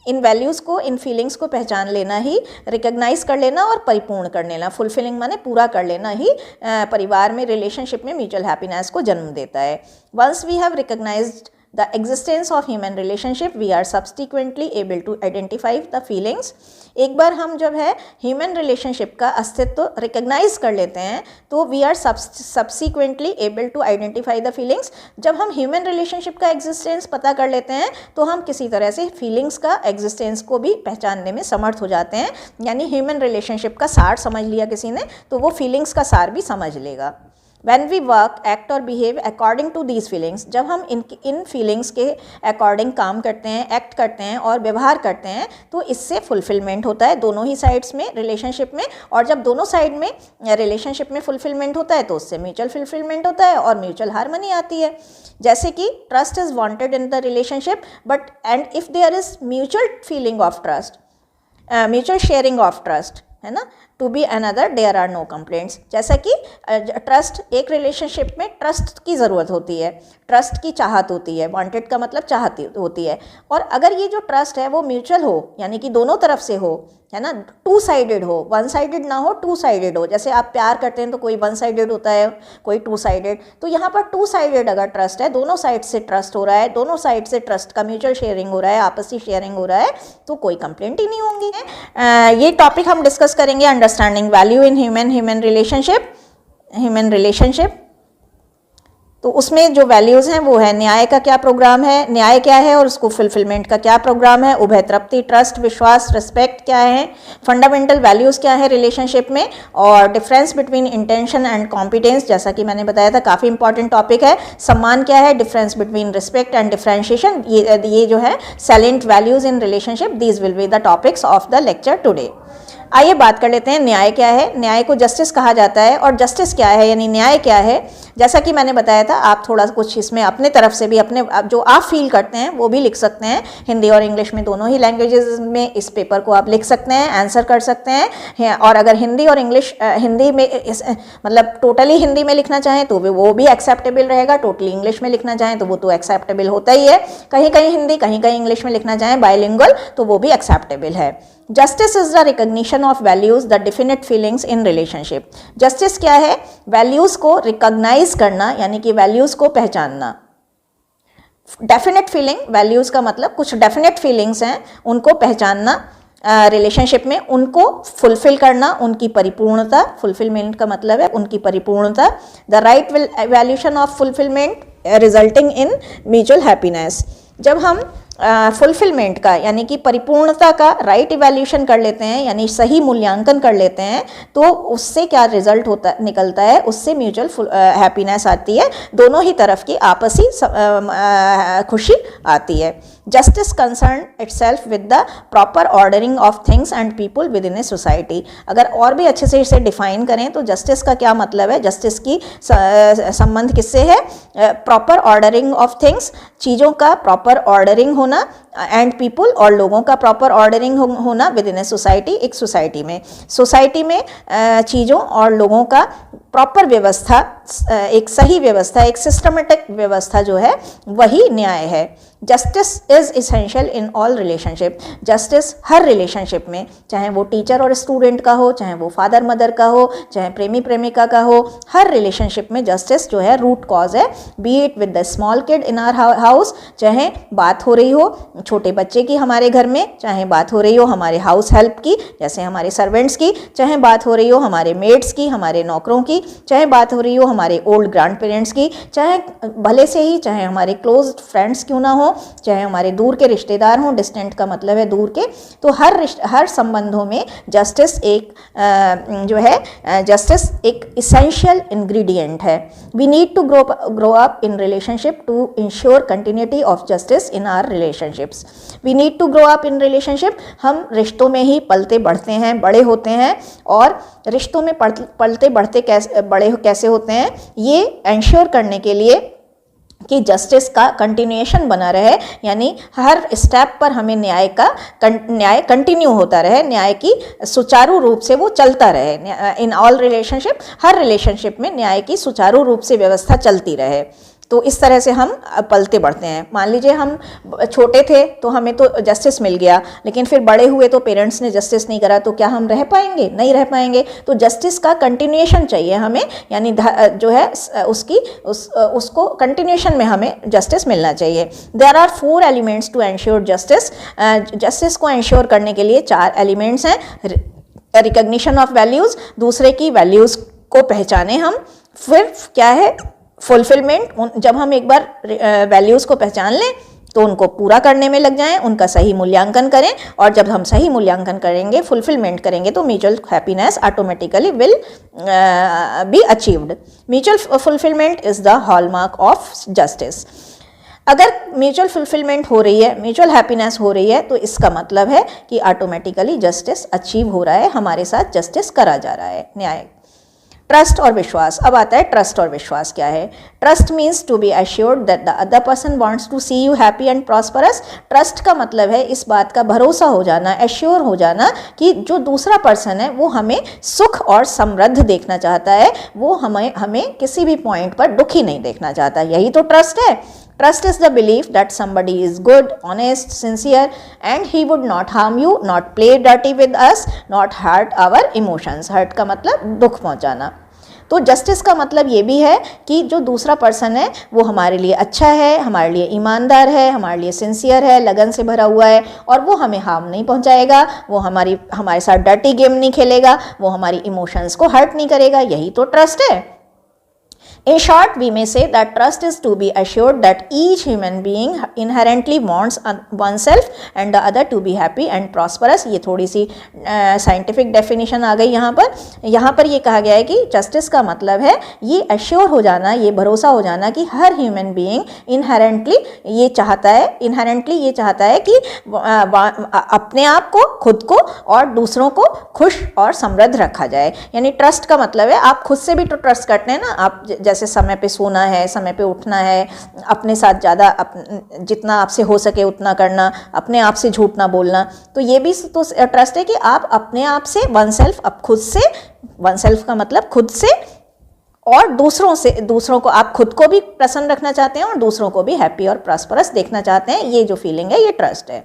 इन वैल्यूज़ को, इन फीलिंग्स को पहचान लेना ही, रिकॉग्नाइज कर लेना और परिपूर्ण कर लेना, फुलफिलिंग माने पूरा कर लेना ही परिवार में, रिलेशनशिप में म्यूचुअल हैप्पीनेस को जन्म देता है। Once we have recognised the existence of human relationship we are subsequently able to identify the feelings। एक बार हम जब है ह्यूमन रिलेशनशिप का अस्तित्व रिकग्नाइज कर लेते हैं तो we are subsequently able to identify the feelings. जब हम ह्यूमन रिलेशनशिप का एग्जिस्टेंस पता कर लेते हैं तो हम किसी तरह से फीलिंग्स का एग्जिस्टेंस को भी पहचानने में समर्थ हो जाते हैं। यानी ह्यूमन रिलेशनशिप का सार समझ लिया किसी ने तो वो फीलिंग्स का सार भी समझ लेगा। When we work, act or behave according to these feelings, जब हम इन फीलिंग्स के अकॉर्डिंग काम करते हैं, एक्ट करते हैं और व्यवहार करते हैं तो इससे फुलफिलमेंट होता है दोनों ही साइड्स में रिलेशनशिप में। और जब दोनों साइड में रिलेशनशिप में फुलफिलमेंट होता है तो उससे म्यूचुअल फुलफिलमेंट होता है और म्यूचुअल हार्मनी आती है। जैसे कि trust is wanted in the relationship but and if there is mutual feeling of trust, mutual sharing of trust, है ना, to be another there are no complaints. जैसा कि ट्रस्ट, एक रिलेशनशिप में ट्रस्ट की ज़रूरत होती है, ट्रस्ट की चाहत होती है, वांटेड का मतलब चाहत होती है। और अगर ये जो ट्रस्ट है वो म्यूचुअल हो, यानी कि दोनों तरफ से हो, है ना, टू साइडेड हो, वन साइडेड ना हो, टू साइडेड हो। जैसे आप प्यार करते हैं तो कोई वन साइडेड होता है, कोई टू साइडेड, तो यहाँ पर टू साइडेड अगर ट्रस्ट है, दोनों साइड से ट्रस्ट हो रहा है, दोनों साइड से ट्रस्ट का म्यूचुअल शेयरिंग हो रहा है, आपसी शेयरिंग हो रहा है, तो कोई कंप्लेंट ही नहीं होंगी। ये टॉपिक हम डिस्कस करेंगे, understanding value in human relationship. तो उसमें जो वैल्यूज़ हैं वो है न्याय का क्या प्रोग्राम है, न्याय क्या है और उसको फुलफिलमेंट का क्या प्रोग्राम है, उभय तृप्ति, ट्रस्ट, विश्वास, रिस्पेक्ट क्या है, फंडामेंटल वैल्यूज़ क्या है रिलेशनशिप में, और difference between intention and competence, जैसा कि मैंने बताया था काफ़ी इंपॉर्टेंट टॉपिक है। सम्मान क्या है, difference between respect and differentiation, ये जो है salient values in relationship, these will be the topics of the lecture today. आइए बात कर लेते हैं न्याय क्या है। न्याय को जस्टिस कहा जाता है और जस्टिस क्या है यानी न्याय क्या है। जैसा कि मैंने बताया था, आप थोड़ा कुछ इसमें अपने तरफ से भी अपने जो आप फील करते हैं वो भी लिख सकते हैं। हिंदी और इंग्लिश में दोनों ही लैंग्वेजेस में इस पेपर को आप लिख सकते हैं, आंसर कर सकते हैं। और अगर हिंदी और इंग्लिश, हिंदी में मतलब टोटली हिंदी में लिखना चाहें तो वो भी एक्सेप्टेबल रहेगा, टोटली इंग्लिश में लिखना चाहें तो वो तो एक्सेप्टेबल होता ही है। कहीं कहीं हिंदी, कहीं कहीं इंग्लिश में लिखना चाहें बाइलिंगुअल तो वो भी एक्सेप्टेबल है। Justice is the recognition of values the definite feelings in relationship. Justice क्या है, वैल्यूज को रिकॉग्नाइज करना यानी कि वैल्यूज को पहचानना। डेफिनेट फीलिंग, वैल्यूज का मतलब कुछ डेफिनेट फीलिंग्स हैं उनको पहचानना रिलेशनशिप में, उनको फुलफिल करना, उनकी परिपूर्णता, फुलफिलमेंट का मतलब है उनकी परिपूर्णता। The right valuation of fulfilment resulting in mutual happiness. जब हम फुलफिलमेंट का यानी कि परिपूर्णता का राइट इवैल्यूएशन कर लेते हैं, यानी सही मूल्यांकन कर लेते हैं, तो उससे क्या रिजल्ट होता निकलता है, उससे म्यूचुअल हैप्पीनेस आती है, दोनों ही तरफ की आपसी खुशी आती है। Justice concern itself with the proper ordering of things and people with in a society. अगर और भी अच्छे से इसे डिफाइन करें तो जस्टिस का क्या मतलब है, जस्टिस की संबंध किससे है, प्रॉपर ऑर्डरिंग ऑफ थिंग्स, चीज़ों का प्रॉपर ऑर्डरिंग होना, एंड पीपल और लोगों का प्रॉपर ऑर्डरिंग होना विद इन ए सोसाइटी, एक सोसाइटी में चीज़ों और लोगों का प्रॉपर व्यवस्था, एक सही व्यवस्था, एक सिस्टमेटिक व्यवस्था जो है वही न्याय है। Justice is essential in all relationship. Justice her relationship में, चाहे वो टीचर और स्टूडेंट का हो, चाहे वो फादर मदर का हो, चाहे प्रेमी प्रेमिका का हो, हर रिलेशनशिप में जस्टिस जो है रूट कॉज है। Be it with the small kid in our house, चाहे बात हो रही हो छोटे बच्चे की हमारे घर में, चाहे बात हो रही हो हमारे हाउस हेल्प की जैसे हमारे सर्वेंट्स की, चाहे बात हो रही हो हमारे मेड्स की, हमारे नौकरों की, चाहे बात हो रही हो हमारे ओल्ड ग्रैंड पेरेंट्स की, चाहे भले से ही चाहे हमारे क्लोज फ्रेंड्स क्यों ना हो, चाहे हमारे दूर के रिश्तेदार हों, डिस्टेंट का मतलब है दूर के, तो हर संबंधों में जस्टिस जस्टिस एक इसेंशियल इंग्रेडिएंट है। We need to grow up in relationship to ensure continuity of justice in our relationships. We need to grow up in relationship, हम रिश्तों में ही पलते बढ़ते हैं, बड़े होते हैं, और रिश्तों में पलते बढ़ते बड़े कैसे होते हैं, ये इंश्योर करने के लिए कि जस्टिस का कंटिन्यूएशन बना रहे, यानी हर स्टेप पर हमें न्याय कंटिन्यू होता रहे, न्याय की सुचारू रूप से वो चलता रहे। In all relationship, her relationship में न्याय की सुचारू रूप से व्यवस्था चलती रहे। तो इस तरह से हम पलते बढ़ते हैं। मान लीजिए हम छोटे थे तो हमें तो जस्टिस मिल गया, लेकिन फिर बड़े हुए तो पेरेंट्स ने जस्टिस नहीं करा, तो क्या हम रह पाएंगे? नहीं रह पाएंगे। तो जस्टिस का कंटिन्यूएशन चाहिए हमें, यानी जो है उसको कंटिन्यूएशन में हमें जस्टिस मिलना चाहिए। There are 4 elements to ensure justice. Justice को एंश्योर करने के लिए 4 एलिमेंट्स हैं। रिकग्निशन ऑफ वैल्यूज़, दूसरे की वैल्यूज़ को पहचाने हम। फिर क्या है? फुलफिलमेंट, जब हम एक बार वैल्यूज़ को पहचान लें तो उनको पूरा करने में लग जाएं, उनका सही मूल्यांकन करें, और जब हम सही मूल्यांकन करेंगे, फुलफिलमेंट करेंगे, तो mutual happiness automatically will be achieved. Mutual fulfilment is the hallmark of justice. अगर म्यूचुअल फुलफिलमेंट हो रही है, म्यूचुअल हैप्पीनेस हो रही है, तो इसका मतलब है कि ऑटोमेटिकली जस्टिस अचीव हो रहा है, हमारे साथ जस्टिस करा जा रहा है, न्याय। ट्रस्ट और विश्वास। अब आता है ट्रस्ट और विश्वास क्या है। Trust means to be assured that the other person wants to see you happy and prosperous. Trust का मतलब है इस बात का भरोसा हो जाना, एश्योर हो जाना कि जो दूसरा पर्सन है वो हमें सुख और समृद्ध देखना चाहता है, वो हमें किसी भी पॉइंट पर दुखी नहीं देखना चाहता। यही तो ट्रस्ट है। Trust is the belief that somebody is good, honest, sincere, and he would not harm you, not play dirty with us, not hurt our emotions. Hurt का मतलब दुख पहुंचाना। तो जस्टिस का मतलब ये भी है कि जो दूसरा पर्सन है वो हमारे लिए अच्छा है, हमारे लिए ईमानदार है, हमारे लिए सिंसियर है, लगन से भरा हुआ है, और वो हमें हार्म नहीं पहुंचाएगा, वो हमारे साथ डर्टी गेम नहीं खेलेगा, वो हमारी इमोशंस को हर्ट नहीं करेगा। यही तो ट्रस्ट है। In short, we may say that trust is to be assured that each human being inherently wants oneself and the other to be happy and prosperous. ये थोड़ी सी साइंटिफिक डेफिनेशन आ गई यहाँ पर। यहाँ पर ये कहा गया है कि जस्टिस का मतलब है ये एश्योर हो जाना, ये भरोसा हो जाना कि हर ह्यूमन बीइंग इनहेरेंटली ये चाहता है कि अपने आप को, खुद को और दूसरों को खुश और समृद्ध रखा जाए। यानी ट्रस्ट का मतलब है आप खुद से भी तो ट्रस्ट करते हैं ना, आप जैसे समय पे सोना है, समय पे उठना है, अपने साथ ज़्यादा जितना आपसे हो सके उतना करना, अपने आप से झूठ ना बोलना, तो ये भी तो ट्रस्ट है कि आप अपने आप से खुद से, वन सेल्फ का मतलब खुद से, और दूसरों को आप खुद को भी प्रसन्न रखना चाहते हैं और दूसरों को भी हैप्पी और प्रॉस्परस देखना चाहते हैं। ये जो फीलिंग है ये ट्रस्ट है।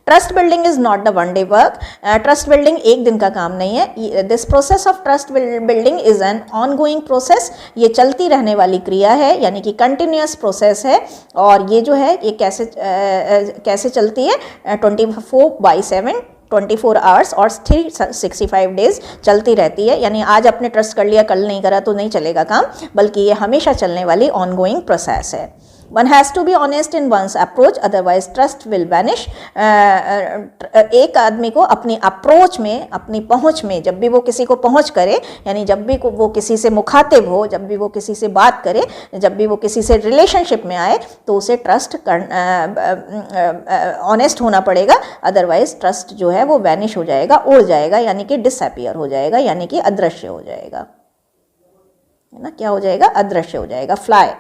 Trust building is not the one day work. Trust building एक दिन का काम नहीं है। This process of trust building is an on going process. ये चलती रहने वाली क्रिया है, यानी कि कंटिन्यूस प्रोसेस है। और ये जो है ये कैसे चलती है? 24/7 24 आवर्स और 365 डेज चलती रहती है। यानी आज आपने ट्रस्ट कर लिया, कल नहीं करा तो नहीं चलेगा काम, बल्कि ये हमेशा चलने वाली ऑन गोइंग प्रोसेस है। One has to be honest in one's approach, otherwise trust will vanish. एक आदमी को अपनी अप्रोच में, अपनी पहुंच में, जब भी वो किसी को पहुंच करे, यानी जब भी वो किसी से मुखातिब हो, जब भी वो किसी से बात करे, जब भी वो किसी से रिलेशनशिप में आए, तो उसे ट्रस्ट ऑनेस्ट होना पड़ेगा, अदरवाइज ट्रस्ट जो है वो वैनिश हो जाएगा, उड़ जाएगा, यानी कि डिसअपियर हो जाएगा, यानी कि अदृश्य हो जाएगा, है ना। क्या हो जाएगा? अदृश्य हो जाएगा, fly.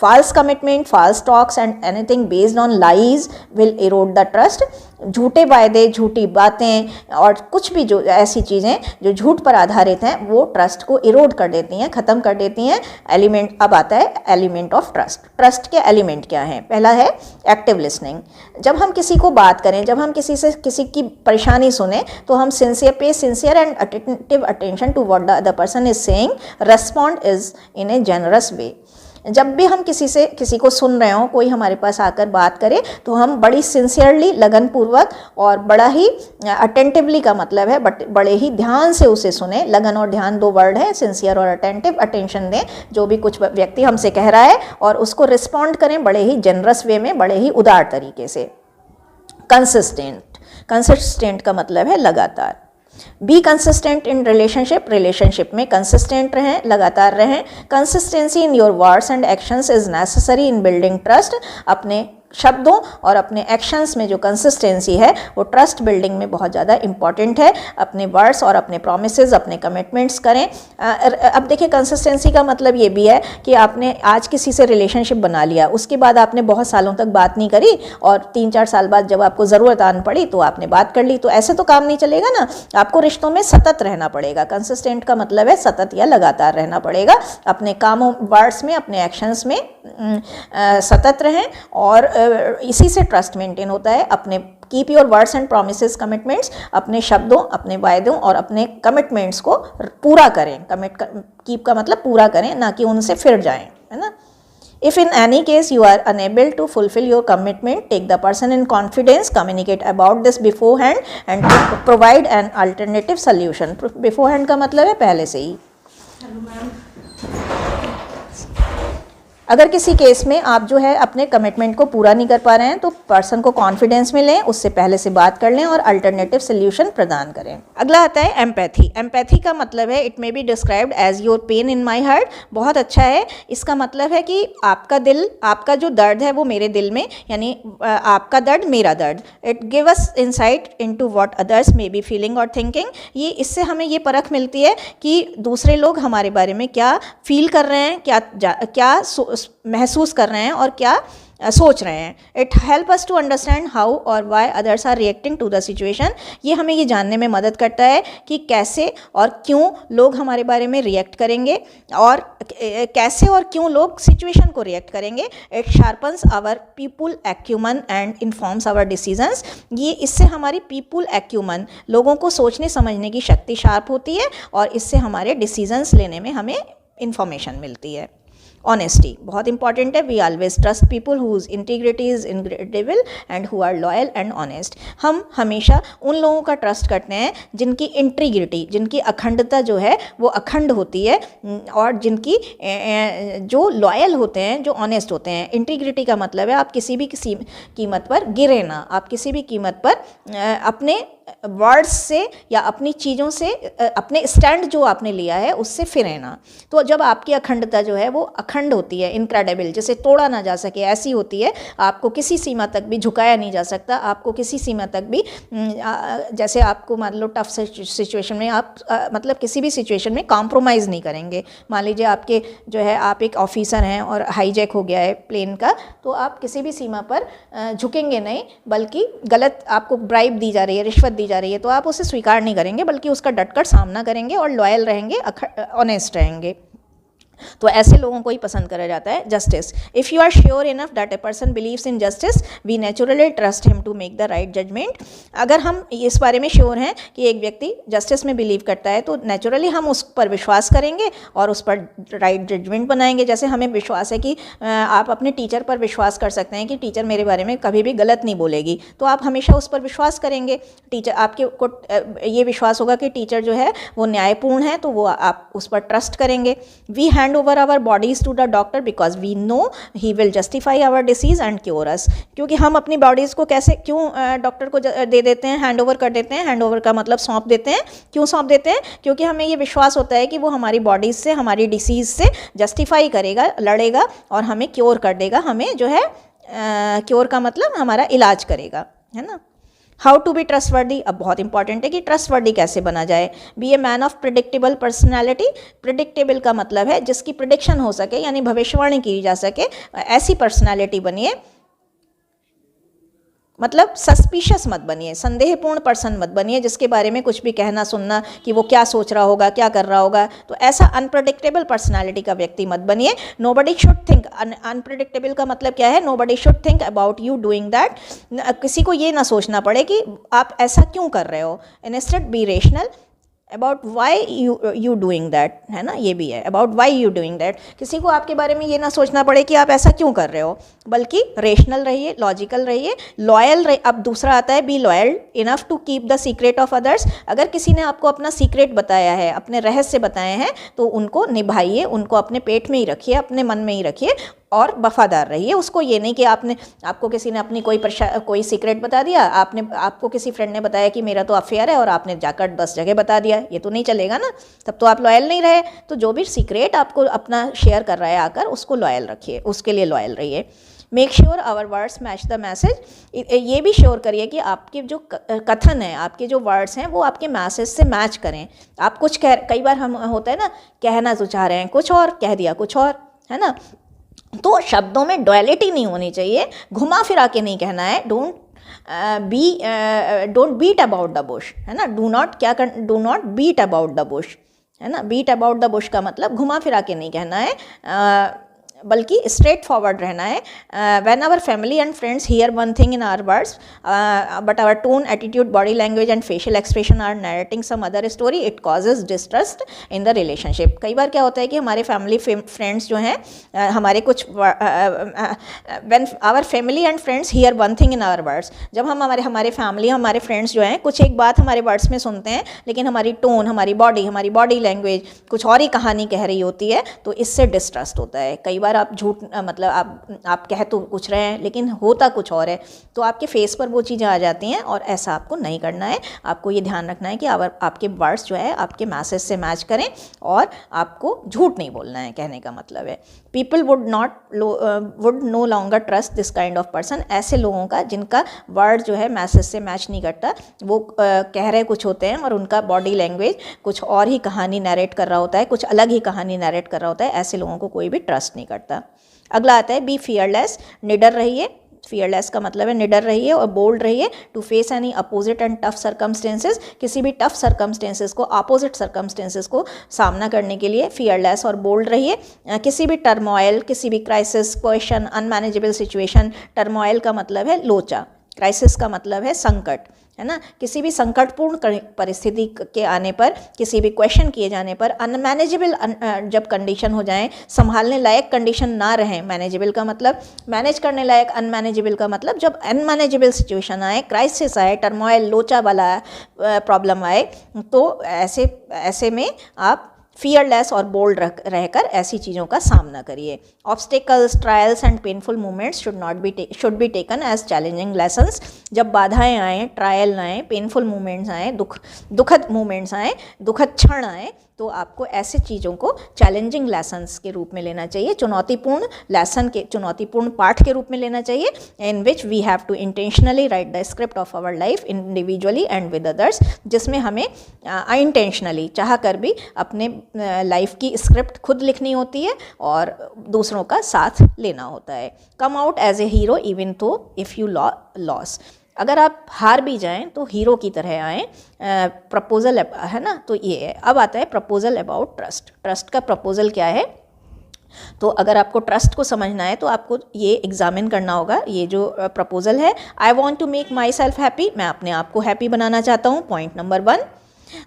False commitment, false talks and anything based on lies will erode the trust। झूठे वायदे, झूठी बातें और कुछ भी जो ऐसी चीज़ें जो झूठ पर आधारित हैं वो ट्रस्ट को इरोड कर देती हैं, ख़त्म कर देती हैं। एलिमेंट अब आता है एलिमेंट ऑफ ट्रस्ट। ट्रस्ट के एलिमेंट क्या हैं? पहला है एक्टिव लिसनिंग। जब हम किसी को बात करें, जब हम किसी की परेशानी सुने, तो हम sincere and attentive attention to what the other person is saying, respond is in a generous way. जब भी हम किसी को सुन रहे हो, कोई हमारे पास आकर बात करे, तो हम बड़ी सिंसियरली, लगनपूर्वक और बड़ा ही अटेंटिवली का मतलब है बड़े ही ध्यान से उसे सुने। लगन और ध्यान दो वर्ड है, सिंसियर और अटेंटिव। अटेंशन दें जो भी कुछ व्यक्ति हमसे कह रहा है, और उसको रिस्पॉन्ड करें बड़े ही जनरस वे में, बड़े ही उदार तरीके से। कंसिस्टेंट का मतलब है लगातार। बी कंसिस्टेंट इन रिलेशनशिप में कंसिस्टेंट रहें, लगातार रहें। Consistency in your words and actions is necessary in building trust. अपने शब्दों और अपने एक्शंस में जो कंसिस्टेंसी है वो ट्रस्ट बिल्डिंग में बहुत ज़्यादा इंपॉर्टेंट है। अपने वर्ड्स और अपने प्रॉमिसेस, अपने कमिटमेंट्स करें। अब देखिए, कंसिस्टेंसी का मतलब ये भी है कि आपने आज किसी से रिलेशनशिप बना लिया, उसके बाद आपने बहुत सालों तक बात नहीं करी, और 3-4 साल बाद जब आपको ज़रूरत आन पड़ी तो आपने बात कर ली, तो ऐसे तो काम नहीं चलेगा ना। आपको रिश्तों में सतत रहना पड़ेगा। कंसिस्टेंट का मतलब है सतत या लगातार रहना पड़ेगा। अपने कामों, वर्ड्स में, अपने एक्शंस में सतत रहें, और इसी से ट्रस्ट मेंटेन होता है। अपने keep your words and promises commitments, अपने शब्दों, अपने वायदों और अपने कमिटमेंट्स को पूरा करें। कीप का मतलब पूरा करें, ना कि उनसे फिर जाएं, है ना। If in any case you are unable to fulfill your commitment, take the person in confidence, communicate about this beforehand and provide an alternative solution। beforehand का मतलब है पहले से ही। अगर किसी केस में आप जो है अपने कमिटमेंट को पूरा नहीं कर पा रहे हैं, तो पर्सन को कॉन्फिडेंस में लें, उससे पहले से बात कर लें और अल्टरनेटिव सोल्यूशन प्रदान करें। अगला आता है एम्पैथी। एम्पैथी का मतलब है it may be described as your pain in my heart. बहुत अच्छा है। इसका मतलब है कि आपका दिल, आपका जो दर्द है वो मेरे दिल में, यानी आपका दर्द मेरा दर्द। It give us insight into what others may be feeling और थिंकिंग। ये इससे हमें ये परख मिलती है कि दूसरे लोग हमारे बारे में क्या फील कर रहे हैं, क्या महसूस कर रहे हैं और क्या सोच रहे हैं। It help us to understand how और why others are reacting to the situation. ये हमें ये जानने में मदद करता है कि कैसे और क्यों लोग हमारे बारे में रिएक्ट करेंगे, और कैसे और क्यों लोग सिचुएशन को रिएक्ट करेंगे। It sharpens our people acumen and informs our decisions. ये इससे हमारी पीपुल एक्यूमन, लोगों को सोचने समझने की शक्ति शार्प होती है, और इससे हमारे डिसीजंस लेने में हमें इंफॉर्मेशन मिलती है। ऑनेस्टी बहुत इंपॉर्टेंट है। We always trust people whose integrity is incredible and who are loyal and honest. हम हमेशा उन लोगों का ट्रस्ट करते हैं जिनकी इंटीग्रिटी, जिनकी अखंडता जो है वो अखंड होती है, और जिनकी जो लॉयल होते हैं, जो ऑनेस्ट होते हैं। इंटीग्रिटी का मतलब है आप किसी भी कीमत पर गिरे ना, आप किसी भी कीमत पर अपने वर्ड्स से या अपनी चीज़ों से, अपने स्टैंड जो आपने लिया है उससे फिरे ना। तो जब आपकी अखंडता जो है वो अखंड होती है, इनक्रेडिबल, जैसे तोड़ा ना जा सके ऐसी होती है। आपको किसी सीमा तक भी झुकाया नहीं जा सकता, आपको किसी सीमा तक भी, जैसे आपको मान लो टफ सिचुएशन में आप मतलब किसी भी सिचुएशन में कॉम्प्रोमाइज़ नहीं करेंगे। मान लीजिए आपके जो है, आप एक ऑफिसर हैं और हाईजैक हो गया है प्लेन का, तो आप किसी भी सीमा पर झुकेंगे नहीं, बल्कि गलत आपको ब्राइब दी जा रही है, रिश्वत दी जा रही है, तो आप उसे स्वीकार नहीं करेंगे, बल्कि उसका डटकर सामना करेंगे और लॉयल रहेंगे, ऑनेस्ट रहेंगे। तो ऐसे लोगों को ही पसंद करा जाता है। Justice. If you are sure enough that a person believes in justice, we naturally trust him to make the right judgment. अगर हम इस बारे में श्योर हैं कि एक व्यक्ति जस्टिस में बिलीव करता है, तो नेचुरली हम उस पर विश्वास करेंगे और उस पर राइट जजमेंट बनाएंगे। जैसे हमें विश्वास है कि आप अपने टीचर पर विश्वास कर सकते हैं कि टीचर मेरे बारे में कभी भी गलत नहीं बोलेगी, तो आप हमेशा उस पर विश्वास करेंगे। टीचर आपके को ये विश्वास होगा कि टीचर जो है वो न्यायपूर्ण है, तो वो आप उस पर ट्रस्ट करेंगे। We hand over our bodies to the doctor because we know he will justify our disease and cure us. क्योंकि हम अपनी बॉडीज़ को कैसे क्यों डॉक्टर को दे देते हैं, हैंड ओवर कर देते हैं। हैंड ओवर का मतलब सौंप देते हैं। क्यों सौंप देते हैं? क्योंकि हमें ये विश्वास होता है कि वो हमारी बॉडीज़ से, हमारी डिसीज़ से जस्टिफाई करेगा, लड़ेगा और हमें क्योर कर देगा। हमें जो है क्योर का मतलब हमारा इलाज करेगा, है ना। हाउ टू बी ट्रस्टवर्दी, अब बहुत इंपॉर्टेंट है कि ट्रस्टवर्दी कैसे बना जाए। Be a man of predictable personality. Predictable का मतलब है जिसकी प्रिडिक्शन हो सके, यानी भविष्यवाणी की जा सके, ऐसी पर्सनैलिटी बनिए। मतलब सस्पिशियस मत बनिए, संदेहपूर्ण पर्सन मत बनिए जिसके बारे में कुछ भी कहना सुनना कि वो क्या सोच रहा होगा, क्या कर रहा होगा। तो ऐसा अनप्रेडिक्टेबल पर्सनालिटी का व्यक्ति मत बनिए। नोबडी शुड थिंक, अनप्रेडिक्टेबल का मतलब क्या है? Nobody should think about you doing that. किसी को ये ना सोचना पड़े कि आप ऐसा क्यों कर रहे हो। Instead be rational about why you doing that, है ना, ये भी है about why you doing that. किसी को आपके बारे में ये ना सोचना पड़े कि आप ऐसा क्यों कर रहे हो, बल्कि रेशनल रहिए, लॉजिकल रहिए, लॉयल रहिए। अब दूसरा आता है be loyal enough to keep the secret of others. अगर किसी ने आपको अपना सीक्रेट बताया है, अपने रहस्य बताए हैं, तो उनको निभाइए, उनको अपने पेट में ही रखिए, अपने मन में ही रखिए और वफादार रहिए। उसको ये नहीं कि आपको किसी ने अपनी कोई सीक्रेट बता दिया, आपको किसी फ्रेंड ने बताया कि मेरा तो अफेयर है और आपने जाकर 10 जगह बता दिया, ये तो नहीं चलेगा ना, तब तो आप लॉयल नहीं रहे। तो जो भी सीक्रेट आपको अपना शेयर कर रहा है आकर, उसको लॉयल रखिए, उसके लिए लॉयल रहिए। Make sure our words match the message. ये भी श्योर करिए कि आपके जो कथन है, आपके जो वर्ड्स हैं, वो आपके मैसेज से मैच करें। आप कुछ कई बार हम होता है ना, कहना तो चाह रहे हैं कुछ और, कह दिया कुछ और, है ना। तो शब्दों में डुअलिटी नहीं होनी चाहिए, घुमा फिरा के नहीं कहना है। Don't beat about the bush, है ना। Do not beat about the bush, है ना। बीट अबाउट द बुश का मतलब घुमा फिरा के नहीं कहना है, बल्कि स्ट्रेट फॉरवर्ड रहना है। When our family and friends hear one thing in our words but our tone, attitude, body language and facial expression are narrating some other story, it causes distrust in the relationship. कई बार क्या होता है कि हमारे फैमिली फ्रेंड्स जो हैं, हमारे कुछ when our family and friends hear one thing in our words, जब हम हमारे फैमिली, हमारे फ्रेंड्स जो हैं कुछ एक बात हमारे वर्ड्स में सुनते हैं, लेकिन हमारी टोन, हमारी बॉडी लैंग्वेज कुछ और ही कहानी कह रही होती है, तो इससे डिस्ट्रस्ट होता है। कई बार आप झूठ, मतलब आप कह तो कुछ रहे हैं लेकिन होता कुछ और है, तो आपके फेस पर वो चीज़ें आ जाती हैं, और ऐसा आपको नहीं करना है। आपको ये ध्यान रखना है कि आपके वर्ड्स जो है आपके मैसेज से मैच करें, और आपको झूठ नहीं बोलना है, कहने का मतलब है। People would know longer trust this kind of person. ऐसे लोगों का जिनका वर्ड जो है मैसेज से मैच नहीं करता, वो कह रहे कुछ होते हैं और उनका बॉडी लैंग्वेज कुछ और ही कहानी नरेट कर रहा होता है, कुछ अलग ही कहानी नरेट कर रहा होता है। ऐसे लोगों को कोई भी ट्रस्ट नहीं करता। अगला आता है बी फियरलेस, निडर रहिए। फियरलेस का मतलब है निडर रहिए और बोल्ड रहिए। To face any opposite and tough circumstances, किसी भी टफ सर्कमस्टेंसेस को, अपोजिट सर्कमस्टेंसेस को सामना करने के लिए फियरलेस और बोल्ड रहिए। किसी भी टर्मोइल, किसी भी crisis, question, unmanageable situation. Turmoil का मतलब है लोचा, क्राइसिस का मतलब है संकट, है ना। किसी भी संकटपूर्ण परिस्थिति के आने पर, किसी भी क्वेश्चन किए जाने पर, अनमैनेजेबल जब कंडीशन हो जाए, संभालने लायक कंडीशन ना रहे। मैनेजेबल का मतलब मैनेज करने लायक, अनमैनेजेबल का मतलब जब अनमैनेजेबल सिचुएशन आए, क्राइसिस आए, टर्मोइल, लोचा वाला प्रॉब्लम आए, तो ऐसे में आप फियरलेस और बोल्ड रहकर ऐसी चीज़ों का सामना करिए। Obstacles, trials and painful moments should be taken as challenging lessons. जब बाधाएं आएँ, ट्रायल आएँ, पेनफुल मोमेंट्स आएँ, दुखद मोमेंट्स आएँ, दुखद क्षण आएँ, तो आपको ऐसे चीज़ों को चैलेंजिंग लेसन्स के रूप में लेना चाहिए, चुनौतीपूर्ण पाठ के रूप में लेना चाहिए। In which we have to intentionally write the script of our life individually and with others, जिसमें हमें अनइंटेंशनली चाह कर भी अपने लाइफ की स्क्रिप्ट खुद लिखनी होती है और दूसरों का साथ लेना होता है। Come out as a hero even though if you loss, अगर आप हार भी जाएं तो हीरो की तरह आएँ। प्रपोजल है ना, तो ये है। अब आता है प्रपोजल अबाउट ट्रस्ट। ट्रस्ट का प्रपोजल क्या है? तो अगर आपको ट्रस्ट को समझना है तो आपको ये एग्जामिन करना होगा। ये जो प्रपोजल है, I want to make myself happy, मैं अपने आप को हैप्पी बनाना चाहता हूँ, point number 1।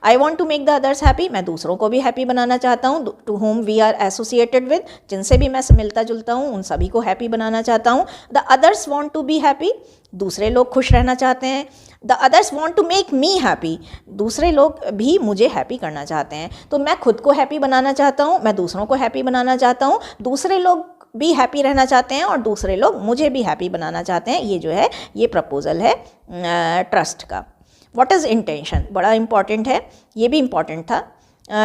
I want to make the others happy, मैं दूसरों को भी हैप्पी बनाना चाहता हूँ। To whom we are associated with, जिनसे भी मैं मिलता जुलता हूँ उन सभी को हैप्पी बनाना चाहता हूँ। The others want to be happy, दूसरे लोग खुश रहना चाहते हैं। The others want to make me happy, दूसरे लोग भी मुझे हैप्पी करना चाहते हैं। तो मैं खुद को हैप्पी बनाना चाहता हूँ, मैं दूसरों को हैप्पी बनाना चाहता हूँ, दूसरे लोग भी हैप्पी रहना चाहते हैं और दूसरे लोग मुझे भी हैप्पी बनाना चाहते हैं। ये जो है ये प्रपोजल है ट्रस्ट का। व्हाट इज़ इंटेंशन, बड़ा इंपॉर्टेंट है, ये भी इंपॉर्टेंट था।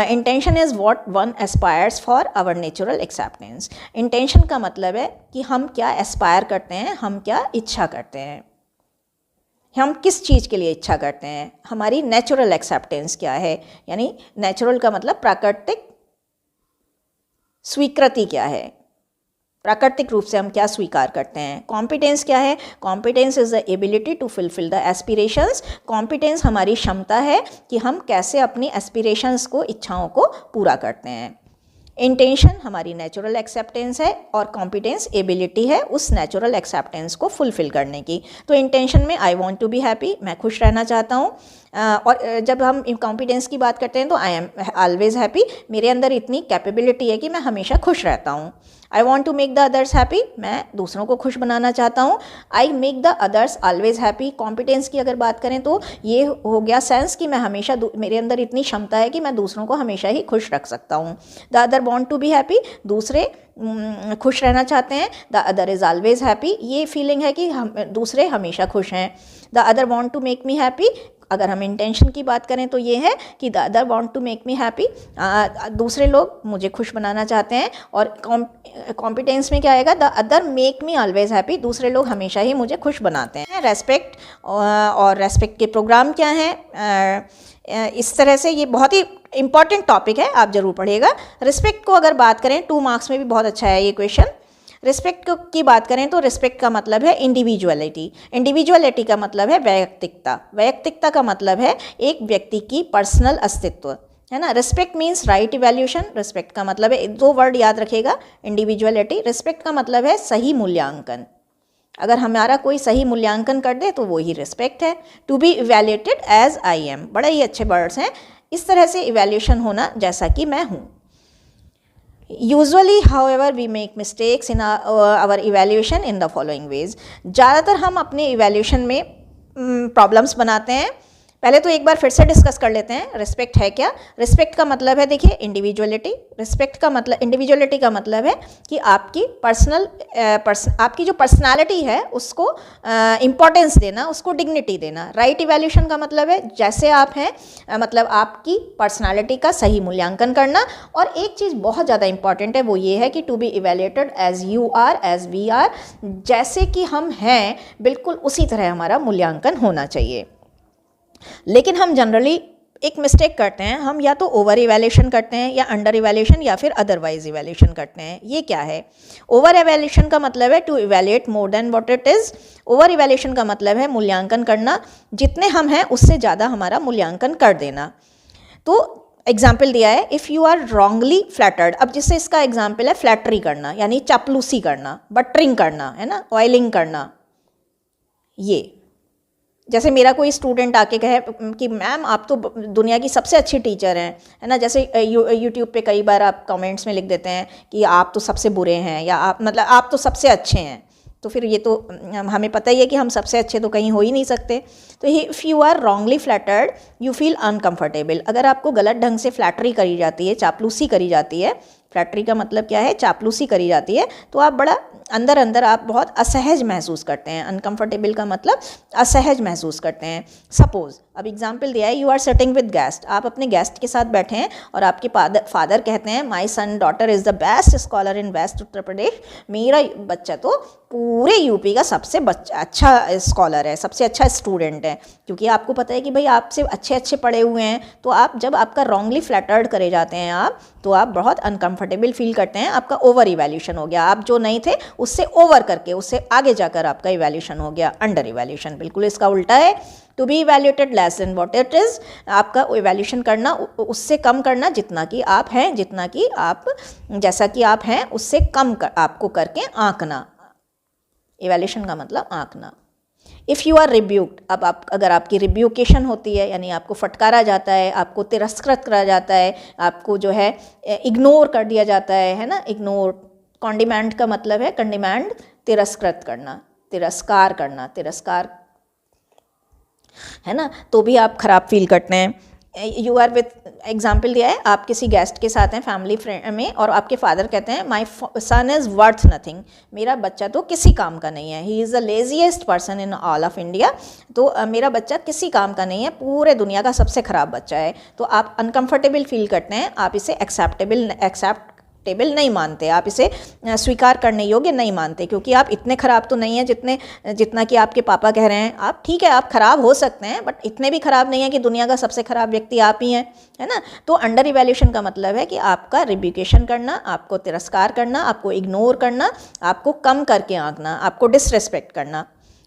Intention is what one aspires for our natural acceptance. Intention का मतलब है कि हम क्या एस्पायर करते हैं, हम क्या इच्छा करते हैं, हम किस चीज़ के लिए इच्छा करते हैं, हमारी नेचुरल एक्सेप्टेंस क्या है। यानी नेचुरल का मतलब प्राकृतिक स्वीकृति क्या है, प्राकृतिक रूप से हम क्या स्वीकार करते हैं। कॉम्पिटेंस क्या है, competence is the ability to fulfil the aspirations. Competence हमारी क्षमता है कि हम कैसे अपनी एस्पिरेशंस को, इच्छाओं को पूरा करते हैं। इंटेंशन हमारी नेचुरल एक्सेप्टेंस है और कॉम्पिटेंस एबिलिटी है उस नेचुरल एक्सेप्टेंस को फुलफिल करने की। तो इंटेंशन में I want to be happy, मैं खुश रहना चाहता हूँ। और जब हम कॉम्पिटेंस की बात करते हैं तो आई एम ऑलवेज हैप्पी, मेरे अंदर इतनी कैपेबिलिटी है कि मैं हमेशा खुश रहता हूँ। I want to make the others happy, मैं दूसरों को खुश बनाना चाहता हूँ। I make the others always happy, competence की अगर बात करें तो ये हो गया सेंस कि मैं हमेशा, मेरे अंदर इतनी क्षमता है कि मैं दूसरों को हमेशा ही खुश रख सकता हूँ। The other want to be happy, दूसरे खुश रहना चाहते हैं। The other is always happy, ये फीलिंग है कि हम दूसरे हमेशा खुश हैं। The other want to make me happy, अगर हम इंटेंशन की बात करें तो ये है कि the other want to make me happy, दूसरे लोग मुझे खुश बनाना चाहते हैं। और कॉम्पिटेंस में क्या आएगा, the other make me always happy, दूसरे लोग हमेशा ही मुझे खुश बनाते हैं। रेस्पेक्ट और रेस्पेक्ट के प्रोग्राम क्या हैं, इस तरह से ये बहुत ही इंपॉर्टेंट टॉपिक है, आप ज़रूर पढ़िएगा। रिस्पेक्ट को अगर बात करें 2 मार्क्स में भी बहुत अच्छा है ये क्वेश्चन। रिस्पेक्ट की बात करें तो रिस्पेक्ट का मतलब है इंडिविजुअलिटी, इंडिविजुअलिटी का मतलब है वैयक्तिकता, वैयक्तिकता का मतलब है एक व्यक्ति की पर्सनल अस्तित्व, है ना। Respect means right evaluation, respect का मतलब है 2 वर्ड याद रखिएगा, इंडिविजुअलिटी, रिस्पेक्ट का मतलब है सही मूल्यांकन। अगर हमारा कोई सही मूल्यांकन कर दे तो वो ही रिस्पेक्ट है। To be evaluated as I am, बड़े ही अच्छे वर्ड्स हैं, इस तरह से इवैल्यूएशन होना जैसा कि मैं हूँ। Usually, however, we make mistakes in our evaluation in the following ways. ज़्यादातर हम अपने evaluation में प्रॉब्लम्स बनाते हैं। पहले तो एक बार फिर से डिस्कस कर लेते हैं, रिस्पेक्ट है क्या। रिस्पेक्ट का मतलब है, देखिए, इंडिविजुअलिटी। रिस्पेक्ट का मतलब, इंडिविजुअलिटी का मतलब है कि आपकी आपकी जो पर्सनालिटी है उसको इम्पोर्टेंस देना, उसको डिग्निटी देना। राइट इवैल्यूएशन का मतलब है जैसे आप हैं, मतलब आपकी पर्सनालिटी का सही मूल्यांकन करना। और एक चीज़ बहुत ज़्यादा इंपॉर्टेंट है, वो ये है कि to be evaluated as you are, as we are, जैसे कि हम हैं बिल्कुल उसी तरह हमारा मूल्यांकन होना चाहिए। लेकिन हम जनरली एक मिस्टेक करते हैं, हम या तो ओवर इवैल्यूएशन करते हैं या अंडर इवैल्यूएशन या फिर अदरवाइज इवैल्यूएशन करते हैं। ये क्या है? ओवर इवैल्यूएशन का मतलब है to evaluate more than what it is. Over evaluation का मतलब है मूल्यांकन करना, जितने हम हैं उससे ज़्यादा हमारा मूल्यांकन कर देना। तो एग्जाम्पल दिया है, if you are wrongly flattered. अब जिससे इसका एग्जाम्पल है फ्लैटरी करना, यानी चापलूसी करना, बटरिंग करना, है ना, ऑयलिंग करना। ये जैसे मेरा कोई स्टूडेंट आके कहे कि मैम आप तो दुनिया की सबसे अच्छी टीचर हैं, है ना। जैसे यूट्यूब पे कई बार आप कमेंट्स में लिख देते हैं कि आप तो सबसे बुरे हैं, या आप मतलब आप तो सबसे अच्छे हैं। तो फिर ये तो हमें पता ही है कि हम सबसे अच्छे तो कहीं हो ही नहीं सकते। तो if you are wrongly flattered you feel uncomfortable. अगर आपको गलत ढंग से फ्लैटरी करी जाती है, चापलूसी करी जाती है, फ्लैटरी का मतलब क्या है, चापलूसी करी जाती है, तो आप बड़ा अंदर अंदर आप बहुत असहज महसूस करते हैं। अनकम्फर्टेबल का मतलब असहज महसूस करते हैं। सपोज़ अब एग्जाम्पल दिया है, you are sitting with guest, आप अपने गेस्ट के साथ बैठे हैं और आपके फादर कहते हैं my son daughter is the best scholar in west Uttar Pradesh. मेरा बच्चा तो पूरे यूपी का सबसे अच्छा स्कॉलर है, सबसे अच्छा स्टूडेंट है। क्योंकि आपको पता है कि भाई आपसे अच्छे अच्छे पढ़े हुए हैं। तो आप जब आपका रॉन्गली फ्लैटर्ड करे जाते हैं आप, तो आप बहुत अनकम्फर्टेबल फील करते हैं। आपका ओवर इवैल्यूएशन हो गया, आप जो नहीं थे उससे ओवर करके उससे आगे जाकर आपका इवैल्यूएशन हो गया अंडर इवैल्यूएशन। बिल्कुल इसका उल्टा है, to be evaluated less than what it is. आपका इवैल्यूएशन करना उससे कम करना, जितना कि आप हैं, जितना कि आप जैसा कि आप हैं उससे कम आपको करके आंकना। इवैल्यूएशन का मतलब आंकना। इफ़ यू आर रिब्यूक्ड, अब आप अगर आपकी रिब्यूकेशन होती है यानी आपको फटकारा जाता है, आपको तिरस्कृत करा जाता है, आपको जो है इग्नोर कर दिया जाता है ना, इग्नोर। कॉन्डिमेंट का मतलब है कंडिमेंड, तिरस्कृत करना, तिरस्कार करना, तिरस्कार है ना, तो भी आप खराब फील करते हैं। यू आर विथ, एग्जाम्पल दिया है, आप किसी गेस्ट के साथ हैं फैमिली फ्रेंड में और आपके फादर कहते हैं my sun is worth nothing, मेरा बच्चा तो किसी काम का नहीं है, he is the laziest person in all of India, तो मेरा बच्चा किसी काम का नहीं है, पूरे दुनिया का सबसे ख़राब बच्चा है। तो आप अनकंफर्टेबल फील करते हैं, आप इसे एक्सेप्टेबल नहीं मानते, आप इसे स्वीकार करने योग्य नहीं मानते, क्योंकि आप इतने ख़राब तो नहीं हैं जितना कि आपके पापा कह रहे हैं। आप ठीक है, आप ख़राब हो सकते हैं, बट इतने भी ख़राब नहीं है कि दुनिया का सबसे ख़राब व्यक्ति आप ही हैं, है ना। तो अंडर इवैल्यूएशन का मतलब है कि आपका रिब्यूकेशन करना, आपको तिरस्कार करना, आपको इग्नोर करना, आपको कम करके आंकना, आपको डिसरेस्पेक्ट करना।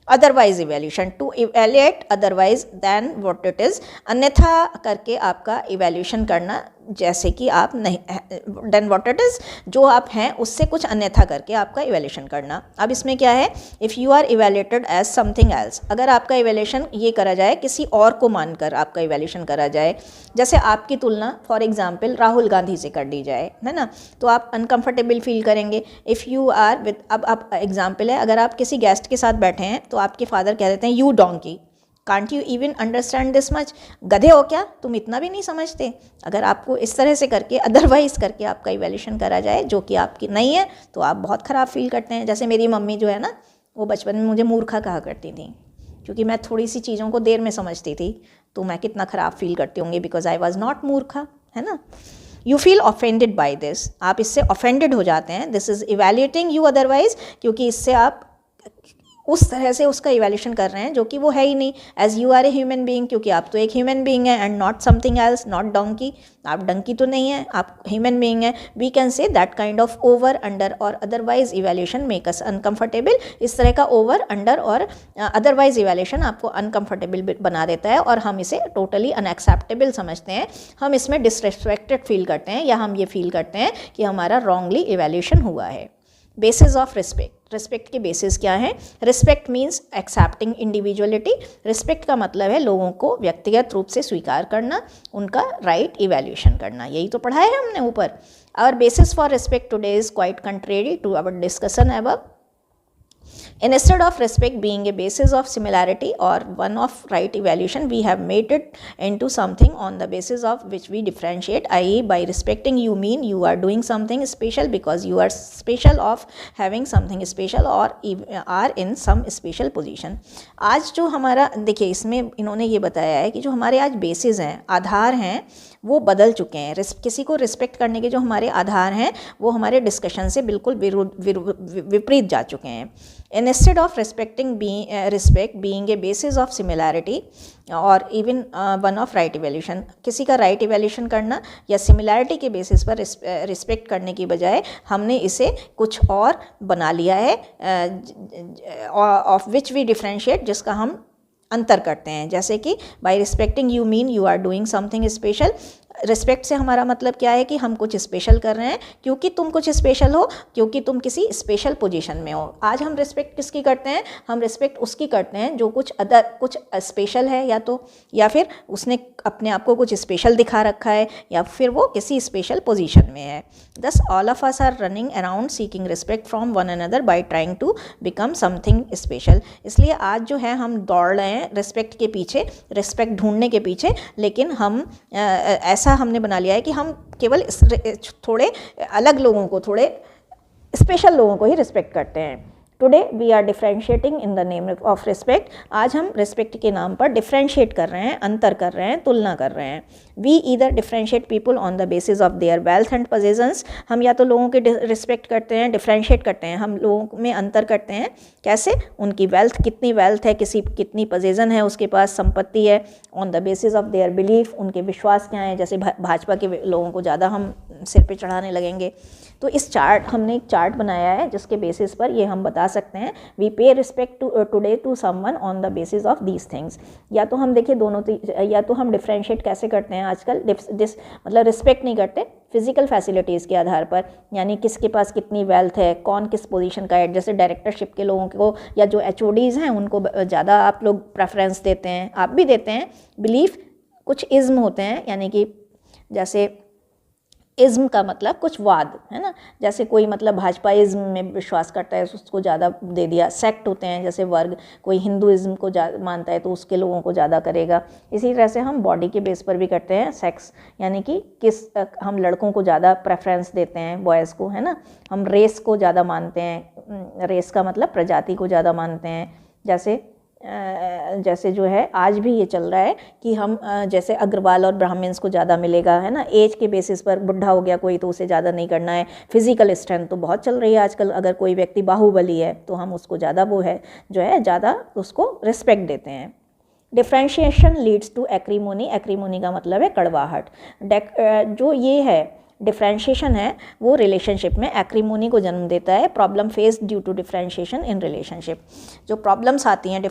Otherwise evaluation, to evaluate otherwise than what it is, अन्यथा करके आपका इवैल्यूएशन करना, जैसे कि आप नहीं, देन व्हाट इट इज़, जो आप हैं उससे कुछ अन्यथा करके आपका इवैल्यूएशन करना। अब इसमें क्या है, if you are evaluated as something else, अगर आपका इवैल्यूएशन ये करा जाए, किसी और को मानकर आपका इवैल्यूएशन करा जाए, जैसे आपकी तुलना फॉर एग्जांपल राहुल गांधी से कर दी जाए, है ना, तो आप अनकंफर्टेबल फील करेंगे। इफ़ यू आर विद, अब आप एग्जांपल है, अगर आप किसी गेस्ट के साथ बैठे हैं तो आपके फादर कह देते हैं you donkey, can't you even understand this much, गधे हो क्या, तुम इतना भी नहीं समझते। अगर आपको इस तरह से करके अदरवाइज करके आपका इवैल्यूएशन करा जाए जो कि आपकी नहीं है, तो आप बहुत ख़राब फील करते हैं। जैसे मेरी मम्मी जो है ना, वो बचपन में मुझे मूर्खा कहा करती थी, क्योंकि मैं थोड़ी सी चीज़ों को देर में समझती थी, तो मैं कितना ख़राब फील करती होंगी, बिकॉज आई वॉज नॉट मूर्खा, है ना। You feel offended by this, आप इससे ऑफेंडेड हो जाते हैं, this is evaluating you otherwise, क्योंकि इससे आप उस तरह से उसका इवैल्यूएशन कर रहे हैं जो कि वो है ही नहीं। As you are a human being, क्योंकि आप तो एक ह्यूमन बीइंग है, and not something else, not donkey, आप डंकी तो नहीं है, आप ह्यूमन बीइंग है। We can say that kind of over, under और otherwise evaluation make us uncomfortable. इस तरह का ओवर, अंडर और अदरवाइज इवैल्यूएशन आपको अनकंफर्टेबल बना देता है, और हम इसे टोटली अनएक्सेप्टेबल समझते हैं, हम इसमें डिसरेस्पेक्टेड फील करते हैं, या हम ये फील करते हैं कि हमारा रॉन्गली इवैल्यूएशन हुआ है। बेसिस ऑफ रिस्पेक्ट, रिस्पेक्ट के बेसिस क्या हैं? Respect means accepting individuality, respect का मतलब है लोगों को व्यक्तिगत रूप से स्वीकार करना, उनका राइट इवैल्यूएशन करना, यही तो पढ़ा है हमने ऊपर। Our basis for respect today is quite contrary to our discussion above. Instead of respect being a basis of similarity or one of right evaluation, we have made it into something on the basis of which we differentiate, i.e. by respecting you mean you are doing something special because you are special of having something special or are in some special position। आज जो हमारा, देखिए इसमें इन्होंने ये बताया है कि जो हमारे आज बेसिस हैं, आधार हैं, वो बदल चुके हैं। किसी को रिस्पेक्ट करने के जो हमारे आधार हैं वो हमारे डिस्कशन से बिल्कुल विपरीत जा चुके हैं। Instead of respecting respect being a basis of similarity और even one of right evaluation, किसी का राइट इवैल्यूएशन करना या सिमिलैरिटी के बेसिस पर रिस्पेक्ट करने की बजाय हमने इसे कुछ और बना लिया है, ऑफ विच वी डिफ्रेंशिएट, जिसका हम अंतर करते हैं। जैसे कि by respecting you mean you are doing something special, respect से हमारा मतलब क्या है कि हम कुछ स्पेशल कर रहे हैं, क्योंकि तुम कुछ स्पेशल हो, क्योंकि तुम किसी स्पेशल पोजीशन में हो। आज हम रिस्पेक्ट किसकी करते हैं? हम रिस्पेक्ट उसकी करते हैं जो कुछ स्पेशल है, या फिर उसने अपने आप को कुछ स्पेशल दिखा रखा है, या फिर वो किसी स्पेशल पोजीशन में है। Thus all of us are running around seeking respect from one another by trying to become something special. इसलिए आज जो है हम दौड़ रहे हैं रिस्पेक्ट के पीछे, रिस्पेक्ट ढूंढने के पीछे, लेकिन हम ऐसा हमने बना लिया है कि हम केवल थोड़े अलग लोगों को, थोड़े स्पेशल लोगों को ही रिस्पेक्ट करते हैं। Today we are differentiating in the name of respect, आज हम रिस्पेक्ट के नाम पर डिफ्रेंशिएट कर रहे हैं, अंतर कर रहे हैं, तुलना कर रहे हैं। We either differentiate people on the basis of their wealth and possessions, हम या तो लोगों के रिस्पेक्ट करते हैं, डिफ्रेंशिएट करते हैं, हम लोगों में अंतर करते हैं। कैसे? उनकी वेल्थ, कितनी वेल्थ है, कितनी पोजेशन है उसके पास, संपत्ति है। On the basis of their belief, उनके विश्वास क्या हैं, जैसे भाजपा के लोगों को ज़्यादा हम सिर पे चढ़ाने लगेंगे। तो इस हमने एक चार्ट बनाया है जिसके बेसिस पर ये हम बता सकते हैं, we pay respect today to someone on the basis of these things. या तो हम देखिए दोनों, या तो हम डिफ्रेंशिएट कैसे करते हैं आजकल, मतलब रिस्पेक्ट नहीं करते, फिजिकल फैसिलिटीज़ के आधार पर, यानी किसके पास कितनी वेल्थ है, कौन किस पोजीशन का है। जैसे डायरेक्टरशिप के लोगों को या जो HODs हैं उनको ज़्यादा आप लोग प्रेफरेंस देते हैं, आप भी देते हैं। बिलीफ कुछ इज़्म होते हैं, यानी कि जैसे इज़्म का मतलब कुछ वाद है ना, जैसे कोई मतलब भाजपा इज़्म में विश्वास करता है उसको ज़्यादा दे दिया। सेक्ट होते हैं, जैसे वर्ग, कोई हिंदुइज़्म को मानता है तो उसके लोगों को ज़्यादा करेगा। इसी तरह से हम बॉडी के बेस पर भी करते हैं। सेक्स यानी कि हम लड़कों को ज़्यादा प्रेफरेंस देते हैं, बॉयज़ को, है ना। हम रेस को ज़्यादा मानते हैं, रेस का मतलब प्रजाति को ज़्यादा मानते हैं। जैसे जो है आज भी ये चल रहा है कि हम जैसे अग्रवाल और ब्राह्मण्स को ज़्यादा मिलेगा, है ना। एज के बेसिस पर बुढ़ा हो गया कोई तो उसे ज़्यादा नहीं करना है। फिजिकल स्ट्रेंथ तो बहुत चल रही है आजकल, अगर कोई व्यक्ति बाहुबली है तो हम उसको ज़्यादा ज़्यादा उसको रिस्पेक्ट देते हैं। Differentiation leads to acrimony. Acrimony का मतलब है कड़वाहट। जो ये है डिफ्रेंशिएशन है वो रिलेशनशिप में एक्रीमोनी को जन्म देता है। Problem face due to differentiation in relationship. जो प्रॉब्लम्स आती हैं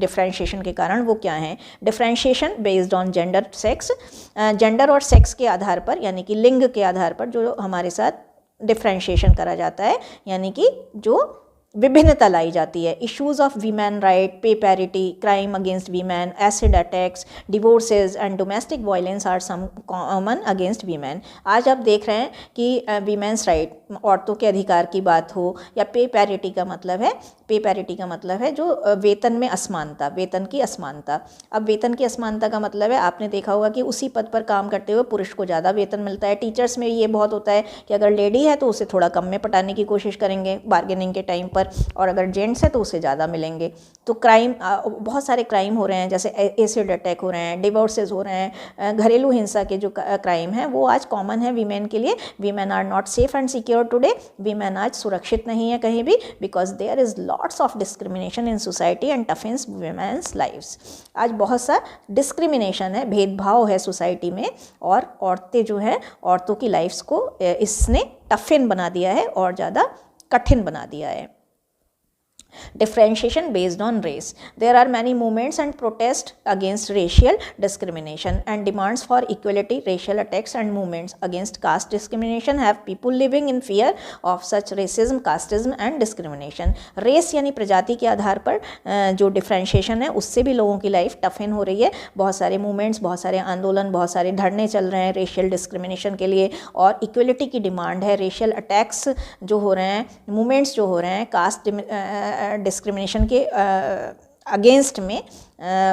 डिफ्रेंशिएशन के कारण वो क्या हैं? Differentiation based on gender, sex. Gender और सेक्स के आधार पर, यानी कि लिंग के आधार पर जो हमारे साथ डिफ्रेंशिएशन करा जाता है, यानी कि जो विभिन्नता लाई जाती है। Issues of women right, pay parity, crime against women, acid attacks, divorces and domestic violence are some common against women. आज आप देख रहे हैं कि वीमेंस राइट, औरतों के अधिकार की बात हो, या पे पैरिटी का मतलब है जो वेतन में असमानता, वेतन की असमानता। अब वेतन की असमानता का मतलब है, आपने देखा होगा कि उसी पद पर काम करते हुए पुरुष को ज़्यादा वेतन मिलता है। टीचर्स में ये बहुत होता है कि अगर लेडी है तो उसे थोड़ा कम में पटाने की कोशिश करेंगे बार्गेनिंग के टाइम पर, और अगर जेंट्स है तो उसे ज़्यादा मिलेंगे। तो क्राइम, बहुत सारे क्राइम हो रहे हैं, जैसे एसिड अटैक हो रहे हैं, डिवोर्सेज हो रहे हैं, घरेलू हिंसा के जो क्राइम हैं वो आज कॉमन है वीमेन के लिए। Women are not safe and secure today. Women आज सुरक्षित नहीं है कहीं भी, because there is lots of discrimination in society and toughens women's lives. आज बहुत सा डिस्क्रिमिनेशन है, भेदभाव है सोसाइटी में, और औरतें जो है, औरतों की लाइफ्स को इसने टफिन बना दिया है और ज़्यादा कठिन बना दिया है। Differentiation based on race. There are many movements and protests against racial discrimination and demands for equality. Racial attacks and movements against caste discrimination have people living in fear of such racism, casteism and discrimination. Race यानी प्रजाति के आधार पर जो डिफ्रेंशिएशन है उससे भी लोगों की लाइफ टफिन हो रही है। बहुत सारे मूवमेंट्स, बहुत सारे आंदोलन, बहुत सारे धरने चल रहे हैं रेशियल डिस्क्रिमिनेशन के लिए, और इक्वलिटी की डिमांड है। रेशियल अटैक्स जो हो रहे हैं, मूवमेंट्स जो हो रहे हैं कास्ट डिस्क्रिमिनेशन के अगेंस्ट में,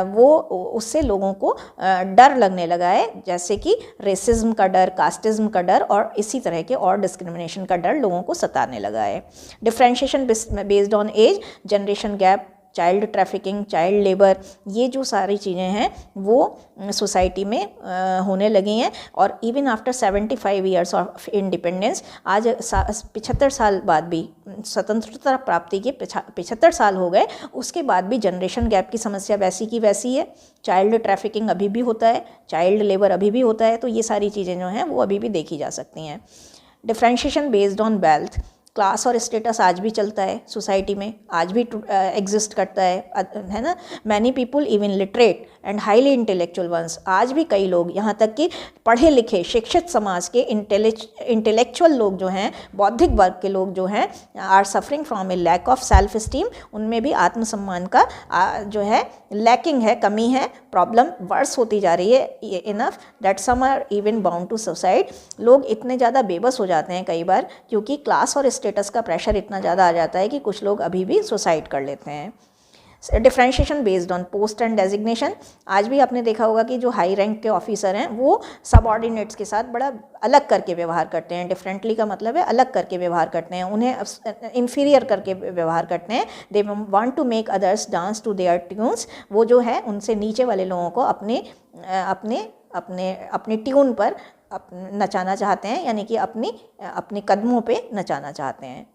वो उससे लोगों को डर लगने लगा है, जैसे कि रेसिज्म का डर, कास्टिज्म का डर, और इसी तरह के और डिस्क्रिमिनेशन का डर लोगों को सताने लगा है। Differentiation based on age, generation gap, child trafficking, child labour, ये जो सारी चीज़ें हैं वो सोसाइटी में होने लगी हैं। और even after 75 years of independence, आज 75 साल बाद भी, स्वतंत्रता प्राप्ति के 75 साल हो गए, उसके बाद भी जनरेशन गैप की समस्या वैसी की वैसी है। चाइल्ड ट्रैफिकिंग अभी भी होता है, चाइल्ड लेबर अभी भी होता है। तो ये सारी चीज़ें जो हैं वो अभी भी देखी जा सकती हैं। Differentiation based on wealth, class और स्टेटस आज भी चलता है सोसाइटी में, आज भी एग्जिस्ट करता है ना। Many people even literate and highly intellectual ones, आज भी कई लोग, यहाँ तक कि पढ़े लिखे शिक्षित समाज के इंटेलेक्चुअल लोग जो हैं, बौद्धिक वर्ग के लोग जो हैं, are suffering from a lack of self esteem, उनमें भी आत्मसम्मान का जो है लैकिंग है, कमी है। प्रॉब्लम वर्स होती जा रही है enough that some are even bound to suicide. लोग इतने ज़्यादा बेबस हो जाते हैं कई बार, क्योंकि क्लास और स्टेटस का प्रेशर इतना ज़्यादा आ जाता है कि कुछ लोग अभी भी सुसाइड कर लेते हैं। Differentiation based on post and designation, आज भी आपने देखा होगा कि जो हाई रैंक के ऑफिसर हैं वो सबऑर्डिनेट्स के साथ बड़ा अलग करके व्यवहार करते हैं। डिफरेंटली का मतलब है अलग करके व्यवहार करते हैं, उन्हें इन्फीरियर करके व्यवहार करते हैं। They want to make others dance to their tunes, वो जो है उनसे नीचे वाले लोगों को अपने अपने अपने अपने ट्यून पर नचाना चाहते हैं, यानी कि अपने कदमों पे नचाना चाहते हैं।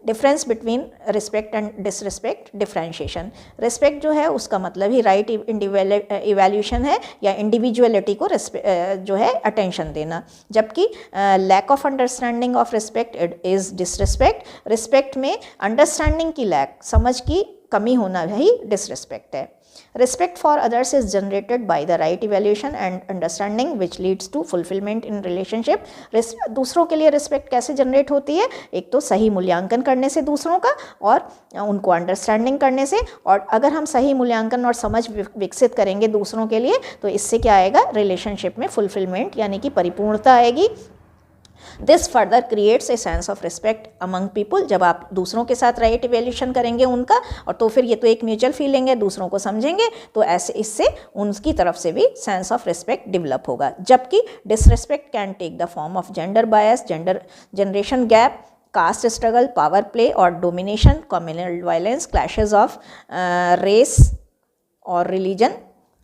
Difference between respect and disrespect, differentiation. Respect जो है उसका मतलब ही राइट इवैल्यूएशन है या इंडिविजुअलिटी को जो है अटेंशन देना, जबकि lack of understanding of respect is disrespect. Respect में अंडरस्टैंडिंग की लैक, समझ की कमी होना ही डिसरिस्पेक्ट है। Respect for others is generated by the right evaluation and understanding which leads to fulfillment in relationship. दूसरों के लिए रिस्पेक्ट कैसे जनरेट होती है? एक तो सही मूल्यांकन करने से दूसरों का, और उनको अंडरस्टैंडिंग करने से, और अगर हम सही मूल्यांकन और समझ विकसित करेंगे दूसरों के लिए तो इससे क्या आएगा? रिलेशनशिप में फुलफिलमेंट यानी कि परिपूर्णता आएगी। This further creates a sense of respect among people. जब आप दूसरों के साथ राइट इवैल्यूएशन करेंगे उनका, और तो फिर ये तो एक म्यूचुअल फीलिंग है, दूसरों को समझेंगे तो ऐसे इससे उनकी तरफ से भी सेंस ऑफ रिस्पेक्ट डेवलप होगा। जबकि disrespect can take the form of gender bias, generation gap, caste struggle, power play और domination, communal violence, clashes of race और रिलीजन,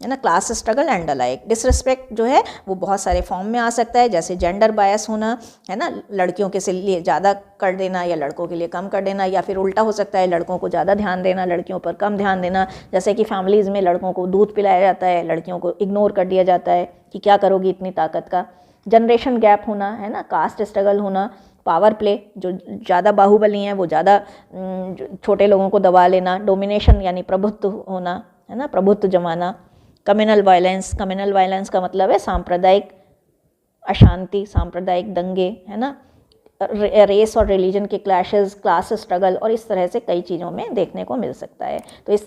है ना, class struggle and alike. Disrespect जो है वो बहुत सारे फॉर्म में आ सकता है, जैसे जेंडर बायस होना, है ना, लड़कियों के लिए ज़्यादा कर देना या लड़कों के लिए कम कर देना, या फिर उल्टा हो सकता है लड़कों को ज़्यादा ध्यान देना, लड़कियों पर कम ध्यान देना। जैसे कि फैमिलीज़ में लड़कों को दूध पिलाया जाता है, लड़कियों को इग्नोर कर दिया जाता है कि क्या करोगी इतनी ताकत का। जनरेशन गैप होना, है ना, कास्ट स्ट्रगल होना, पावर प्ले, जो ज़्यादा बाहुबली हैं वो ज़्यादा छोटे लोगों को दबा लेना, डोमिनेशन यानी प्रभुत्व होना, है ना, प्रभुत्व जमाना, कम्युनल वायलेंस का मतलब है सांप्रदायिक अशांति, सांप्रदायिक दंगे, है ना, रेस और रिलीजन के क्लैशेस, क्लास स्ट्रगल, और इस तरह से कई चीज़ों में देखने को मिल सकता है। तो इस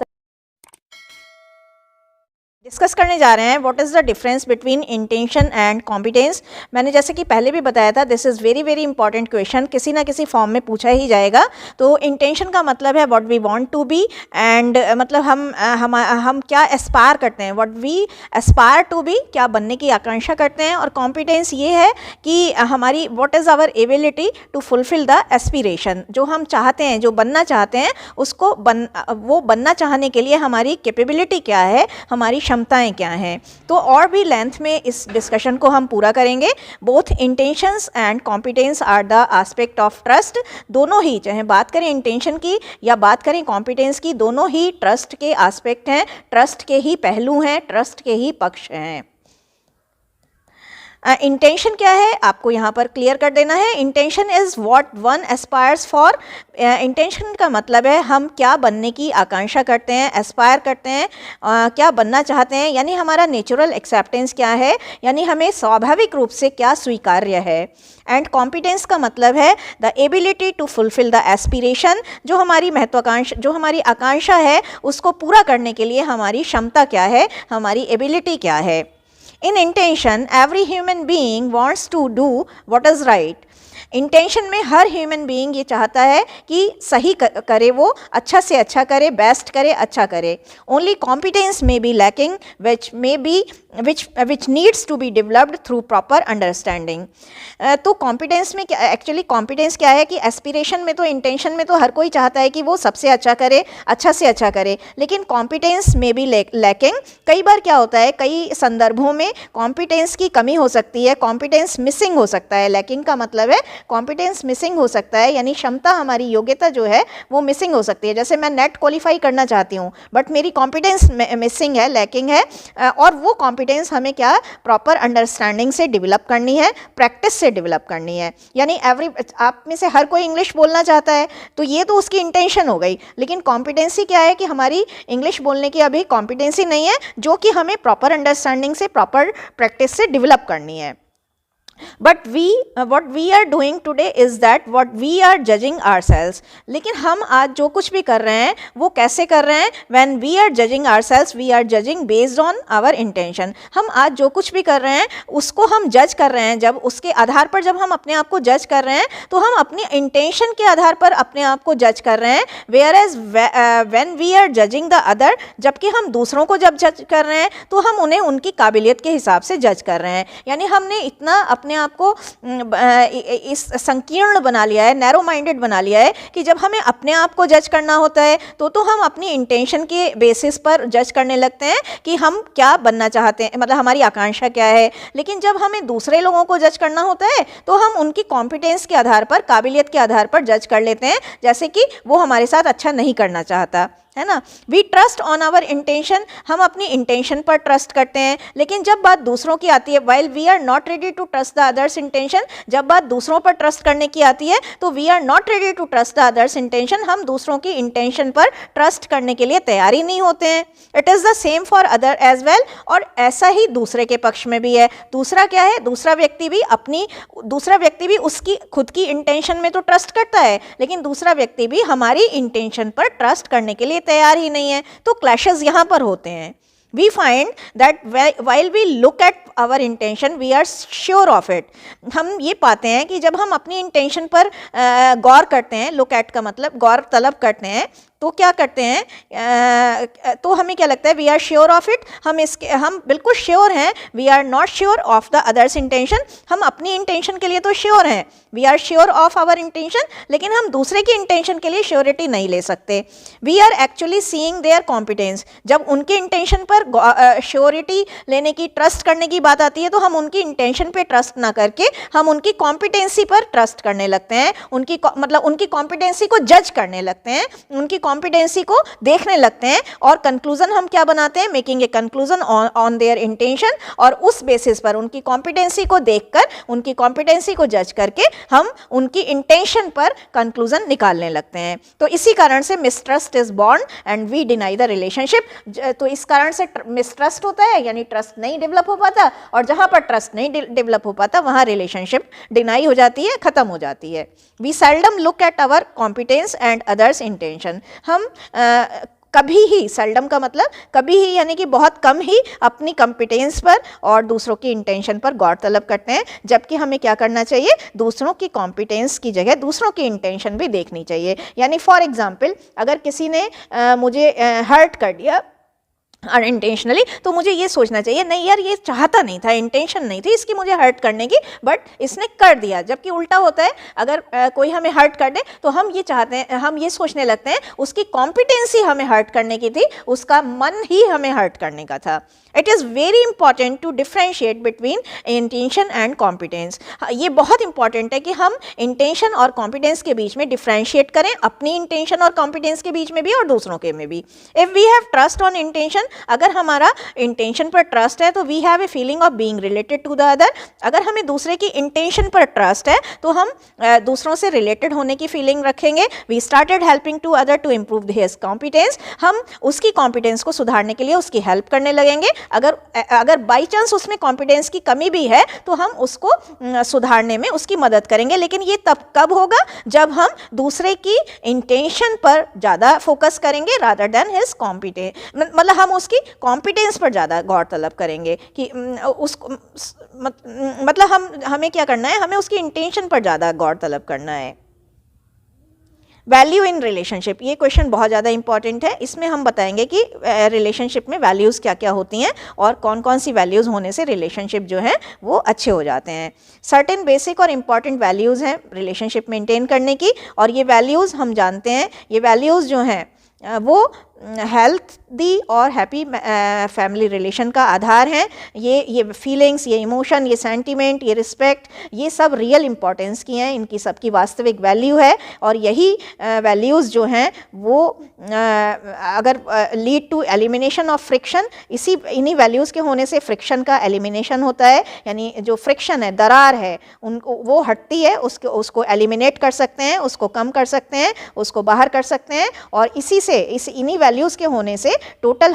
डिस्कस करने जा रहे हैं what is the difference between intention and competence. मैंने जैसे कि पहले भी बताया था, this is very very important question, किसी ना किसी फॉर्म में पूछा ही जाएगा। तो इंटेंशन का मतलब है what we want to be, and मतलब हम क्या एस्पायर करते हैं, what we aspire to be, क्या बनने की आकांक्षा करते हैं। और कॉम्पिटेंस ये है कि हमारी what is our ability to fulfil the aspiration, जो हम चाहते हैं, जो बनना चाहते हैं, उसको वो बनना चाहने के लिए हमारी कैपेबिलिटी क्या है, हमारी क्षमताएं क्या हैं। तो और भी लेंथ में इस डिस्कशन को हम पूरा करेंगे। Both intentions and competence are the aspect of trust. दोनों ही, चाहे बात करें इंटेंशन की या बात करें कॉम्पिटेंस की, दोनों ही ट्रस्ट के एस्पेक्ट हैं, ट्रस्ट के ही पहलू हैं, ट्रस्ट के ही पक्ष हैं। इंटेंशन क्या है आपको यहाँ पर क्लियर कर देना है। Intention is what one aspires for. Intention का मतलब है हम क्या बनने की आकांक्षा करते हैं, एस्पायर करते हैं, क्या बनना चाहते हैं, यानी हमारा नेचुरल एक्सेप्टेंस क्या है, यानी हमें स्वाभाविक रूप से क्या स्वीकार्य है। एंड कॉम्पिटेंस का मतलब है the ability to fulfil the aspiration, जो हमारी महत्वाकांक्षा, जो हमारी आकांक्षा है उसको पूरा करने के लिए हमारी क्षमता क्या है, हमारी एबिलिटी क्या है। In intention, every human being wants to do what is right. Intention में हर ह्यूमन बीइंग ये चाहता है कि सही करे, वो अच्छा से अच्छा करे, बेस्ट करे, अच्छा करे। ओनली कॉम्पिटेंस में be lacking which needs to be developed through proper understanding. तो कॉम्पिटेंस में क्या, एक्चुअली कॉम्पिटेंस क्या है कि एस्पिरेशन में तो, इंटेंशन में तो हर कोई चाहता है कि वो सबसे अच्छा करे, अच्छा से अच्छा करे, लेकिन कॉम्पिटेंस में बी लैकिंग। कई बार क्या होता है, कई संदर्भों में कॉम्पिटेंस की कमी हो सकती है, कॉम्पिटेंस मिसिंग हो सकता है। लैकिंग का मतलब है कॉम्पिटेंस मिसिंग हो सकता है, यानी क्षमता, हमारी योग्यता जो है वो मिसिंग हो सकती है। जैसे मैं नेट क्वालिफाई करना चाहती हूँ बट मेरी कॉम्पिटेंस मिसिंग है, लैकिंग है, और वो कॉम्पिटेंस हमें क्या, प्रॉपर अंडरस्टैंडिंग से डेवलप करनी है, प्रैक्टिस से डेवलप करनी है। यानी आप में से हर कोई इंग्लिश बोलना चाहता है, तो ये तो उसकी इंटेंशन हो गई, लेकिन कॉम्पिटेंसी क्या है कि हमारी इंग्लिश बोलने की अभी कॉम्पिटेंसी नहीं है, जो कि हमें प्रॉपर अंडरस्टैंडिंग से, प्रॉपर प्रैक्टिस से डेवलप करनी है। But what we are doing today is that what we are judging ourselves. लेकिन हम आज जो कुछ भी कर रहे हैं वो कैसे कर रहे हैं? When we are judging ourselves, we are judging based on our intention. हम आज जो कुछ भी कर रहे हैं उसको हम जज कर रहे हैं, जब उसके आधार पर, जब हम अपने आप को जज कर रहे हैं तो हम अपनी इंटेंशन के आधार पर अपने आप को जज कर रहे हैं। Whereas when we are judging the other, जबकि हम दूसरों को जब जज कर रहे हैं तो हम उन्हें उनकी काबिलियत के हिसाब से जज कर रहे हैं। यानी हमने इतना अपने आप को इस संकीर्ण बना लिया है, नैरो माइंडेड बना लिया है कि जब हमें अपने आप को जज करना होता है तो हम अपनी इंटेंशन के बेसिस पर जज करने लगते हैं कि हम क्या बनना चाहते हैं, मतलब हमारी आकांक्षा क्या है। लेकिन जब हमें दूसरे लोगों को जज करना होता है तो हम उनकी कॉम्पिटेंस के आधार पर, काबिलियत के आधार पर जज कर लेते हैं, जैसे कि वो हमारे साथ अच्छा नहीं करना चाहता। है ना। We trust on our intention, हम अपनी इंटेंशन पर ट्रस्ट करते हैं, लेकिन जब बात दूसरों की आती है, while we are not ready to trust the others intention, जब बात दूसरों पर ट्रस्ट करने की आती है तो we are not ready to trust the others intention, हम दूसरों की इंटेंशन पर ट्रस्ट करने के लिए तैयार ही नहीं होते हैं। It is the same for other as well, और ऐसा ही दूसरे के पक्ष में भी है। दूसरा क्या है, दूसरा व्यक्ति भी उसकी खुद की इंटेंशन में तो ट्रस्ट करता है, लेकिन दूसरा व्यक्ति भी हमारी इंटेंशन पर ट्रस्ट करने के लिए तैयार ही नहीं है। तो क्लैशेस यहाँ पर होते हैं। We find that while we look at our intention, we are sure of it. हम ये पाते हैं कि जब हम अपनी इंटेंशन पर गौर करते हैं, look at का मतलब गौर तलब करते हैं, तो क्या करते हैं, तो हमें क्या लगता है, we are sure of it, हम बिल्कुल श्योर हैं। We are not sure of the others intention, हम अपनी इंटेंशन के लिए तो श्योर हैं, we are sure of our intention, लेकिन हम दूसरे की इंटेंशन के लिए श्योरिटी नहीं ले सकते। We are actually seeing their competence, जब उनके इंटेंशन पर श्योरिटी लेने की, ट्रस्ट करने की बात आती है, तो हम उनकी इंटेंशन पे ट्रस्ट ना करके हम उनकी कॉम्पिटेंसी पर ट्रस्ट करने लगते हैं, उनकी कॉम्पिटेंसी को जज करने लगते हैं, उनकी कॉम्पिटेंसी को देखने लगते हैं, और कंक्लूजन हम क्या बनाते हैं, making a conclusion on their intention, और उस बेसिस पर उनकी कॉम्पिटेंसी को देखकर, उनकी कॉम्पिटेंसी को जज करके हम उनकी इंटेंशन पर कंक्लूजन निकालने लगते हैं। तो इसी कारण से mistrust is born and we deny the relationship. तो इस कारण से मिसट्रस्ट होता है, यानी ट्रस्ट नहीं डेवलप हो पाता, और जहां पर ट्रस्ट नहीं डेवलप हो पाता वहां रिलेशनशिप डिनाई हो जाती है, खत्म हो जाती है। We seldom look at our competence and others intention, हम कभी ही, सेल्डम का मतलब कभी ही, यानी कि बहुत कम ही अपनी कॉम्पिटेंस पर और दूसरों की इंटेंशन पर गौर तलब करते हैं, जबकि हमें क्या करना चाहिए, दूसरों की कॉम्पिटेंस की जगह दूसरों की इंटेंशन भी देखनी चाहिए। यानी फॉर एग्जांपल, अगर किसी ने मुझे हर्ट कर दिया अनइंटेंशनली, तो मुझे ये सोचना चाहिए, नहीं यार ये चाहता नहीं था, इंटेंशन नहीं थी इसकी मुझे हर्ट करने की, बट इसने कर दिया। जबकि उल्टा होता है, अगर कोई हमें हर्ट कर दे तो हम ये चाहते हैं, हम ये सोचने लगते हैं उसकी कॉम्पिटेंसी हमें हर्ट करने की थी, उसका मन ही हमें हर्ट करने का था। It is very important to differentiate between intention and competence. ये बहुत इंपॉर्टेंट है कि हम इंटेंशन और कॉम्पिटेंस के बीच में डिफ्रेंशिएट करें, अपनी इंटेंशन और कॉम्पिटेंस के बीच में भी और दूसरों के में भी। If we have trust on intention, अगर हमारा इंटेंशन पर ट्रस्ट है तो we have a feeling of being related to the other. अगर हमें दूसरे की इंटेंशन पर ट्रस्ट है तो हम दूसरों से रिलेटेड होने की फीलिंग रखेंगे। We started helping to other to improve his competence, हम उसकी कॉम्पिटेंस को सुधारने के लिए उसकी हेल्प करने लगेंगे। अगर बाई चांस उसमें कॉम्पिटेंस की कमी भी है तो हम उसको सुधारने में उसकी मदद करेंगे, लेकिन ये तब कब होगा, जब हम दूसरे की इंटेंशन पर ज़्यादा फोकस करेंगे रादर देन हिज कॉम्पिटेंस, मतलब हम उसकी कॉम्पिटेंस पर ज़्यादा गौर तलब करेंगे कि उसको, मतलब हमें क्या करना है, हमें उसकी इंटेंशन पर ज़्यादा गौर तलब करना है। वैल्यू इन रिलेशनशिप, ये क्वेश्चन बहुत ज़्यादा इंपॉर्टेंट है। इसमें हम बताएंगे कि रिलेशनशिप में वैल्यूज़ क्या क्या होती हैं और कौन कौन सी वैल्यूज़ होने से रिलेशनशिप जो है वो अच्छे हो जाते हैं। सर्टेन बेसिक और इम्पॉर्टेंट वैल्यूज़ हैं रिलेशनशिप मेंटेन करने की, और ये वैल्यूज़ हम जानते हैं, ये वैल्यूज़ जो हैं वो हेल्थी और हैप्पी फैमिली रिलेशन का आधार हैं। ये फीलिंग्स, ये इमोशन, ये सेंटीमेंट, ये रिस्पेक्ट, ये सब रियल इम्पोर्टेंस की हैं, इनकी सबकी वास्तविक वैल्यू है। और यही वैल्यूज़ जो हैं वो अगर lead to elimination of friction, इन्हीं वैल्यूज़ के होने से फ्रिक्शन का एलिमिनेशन होता है, यानी जो फ्रिक्शन है, दरार है, उनको वो हटती है, उसको एलिमिनेट कर सकते हैं, उसको कम कर सकते हैं, उसको बाहर कर सकते हैं। और इन्हीं वैल्यूज़ के होने से टोटल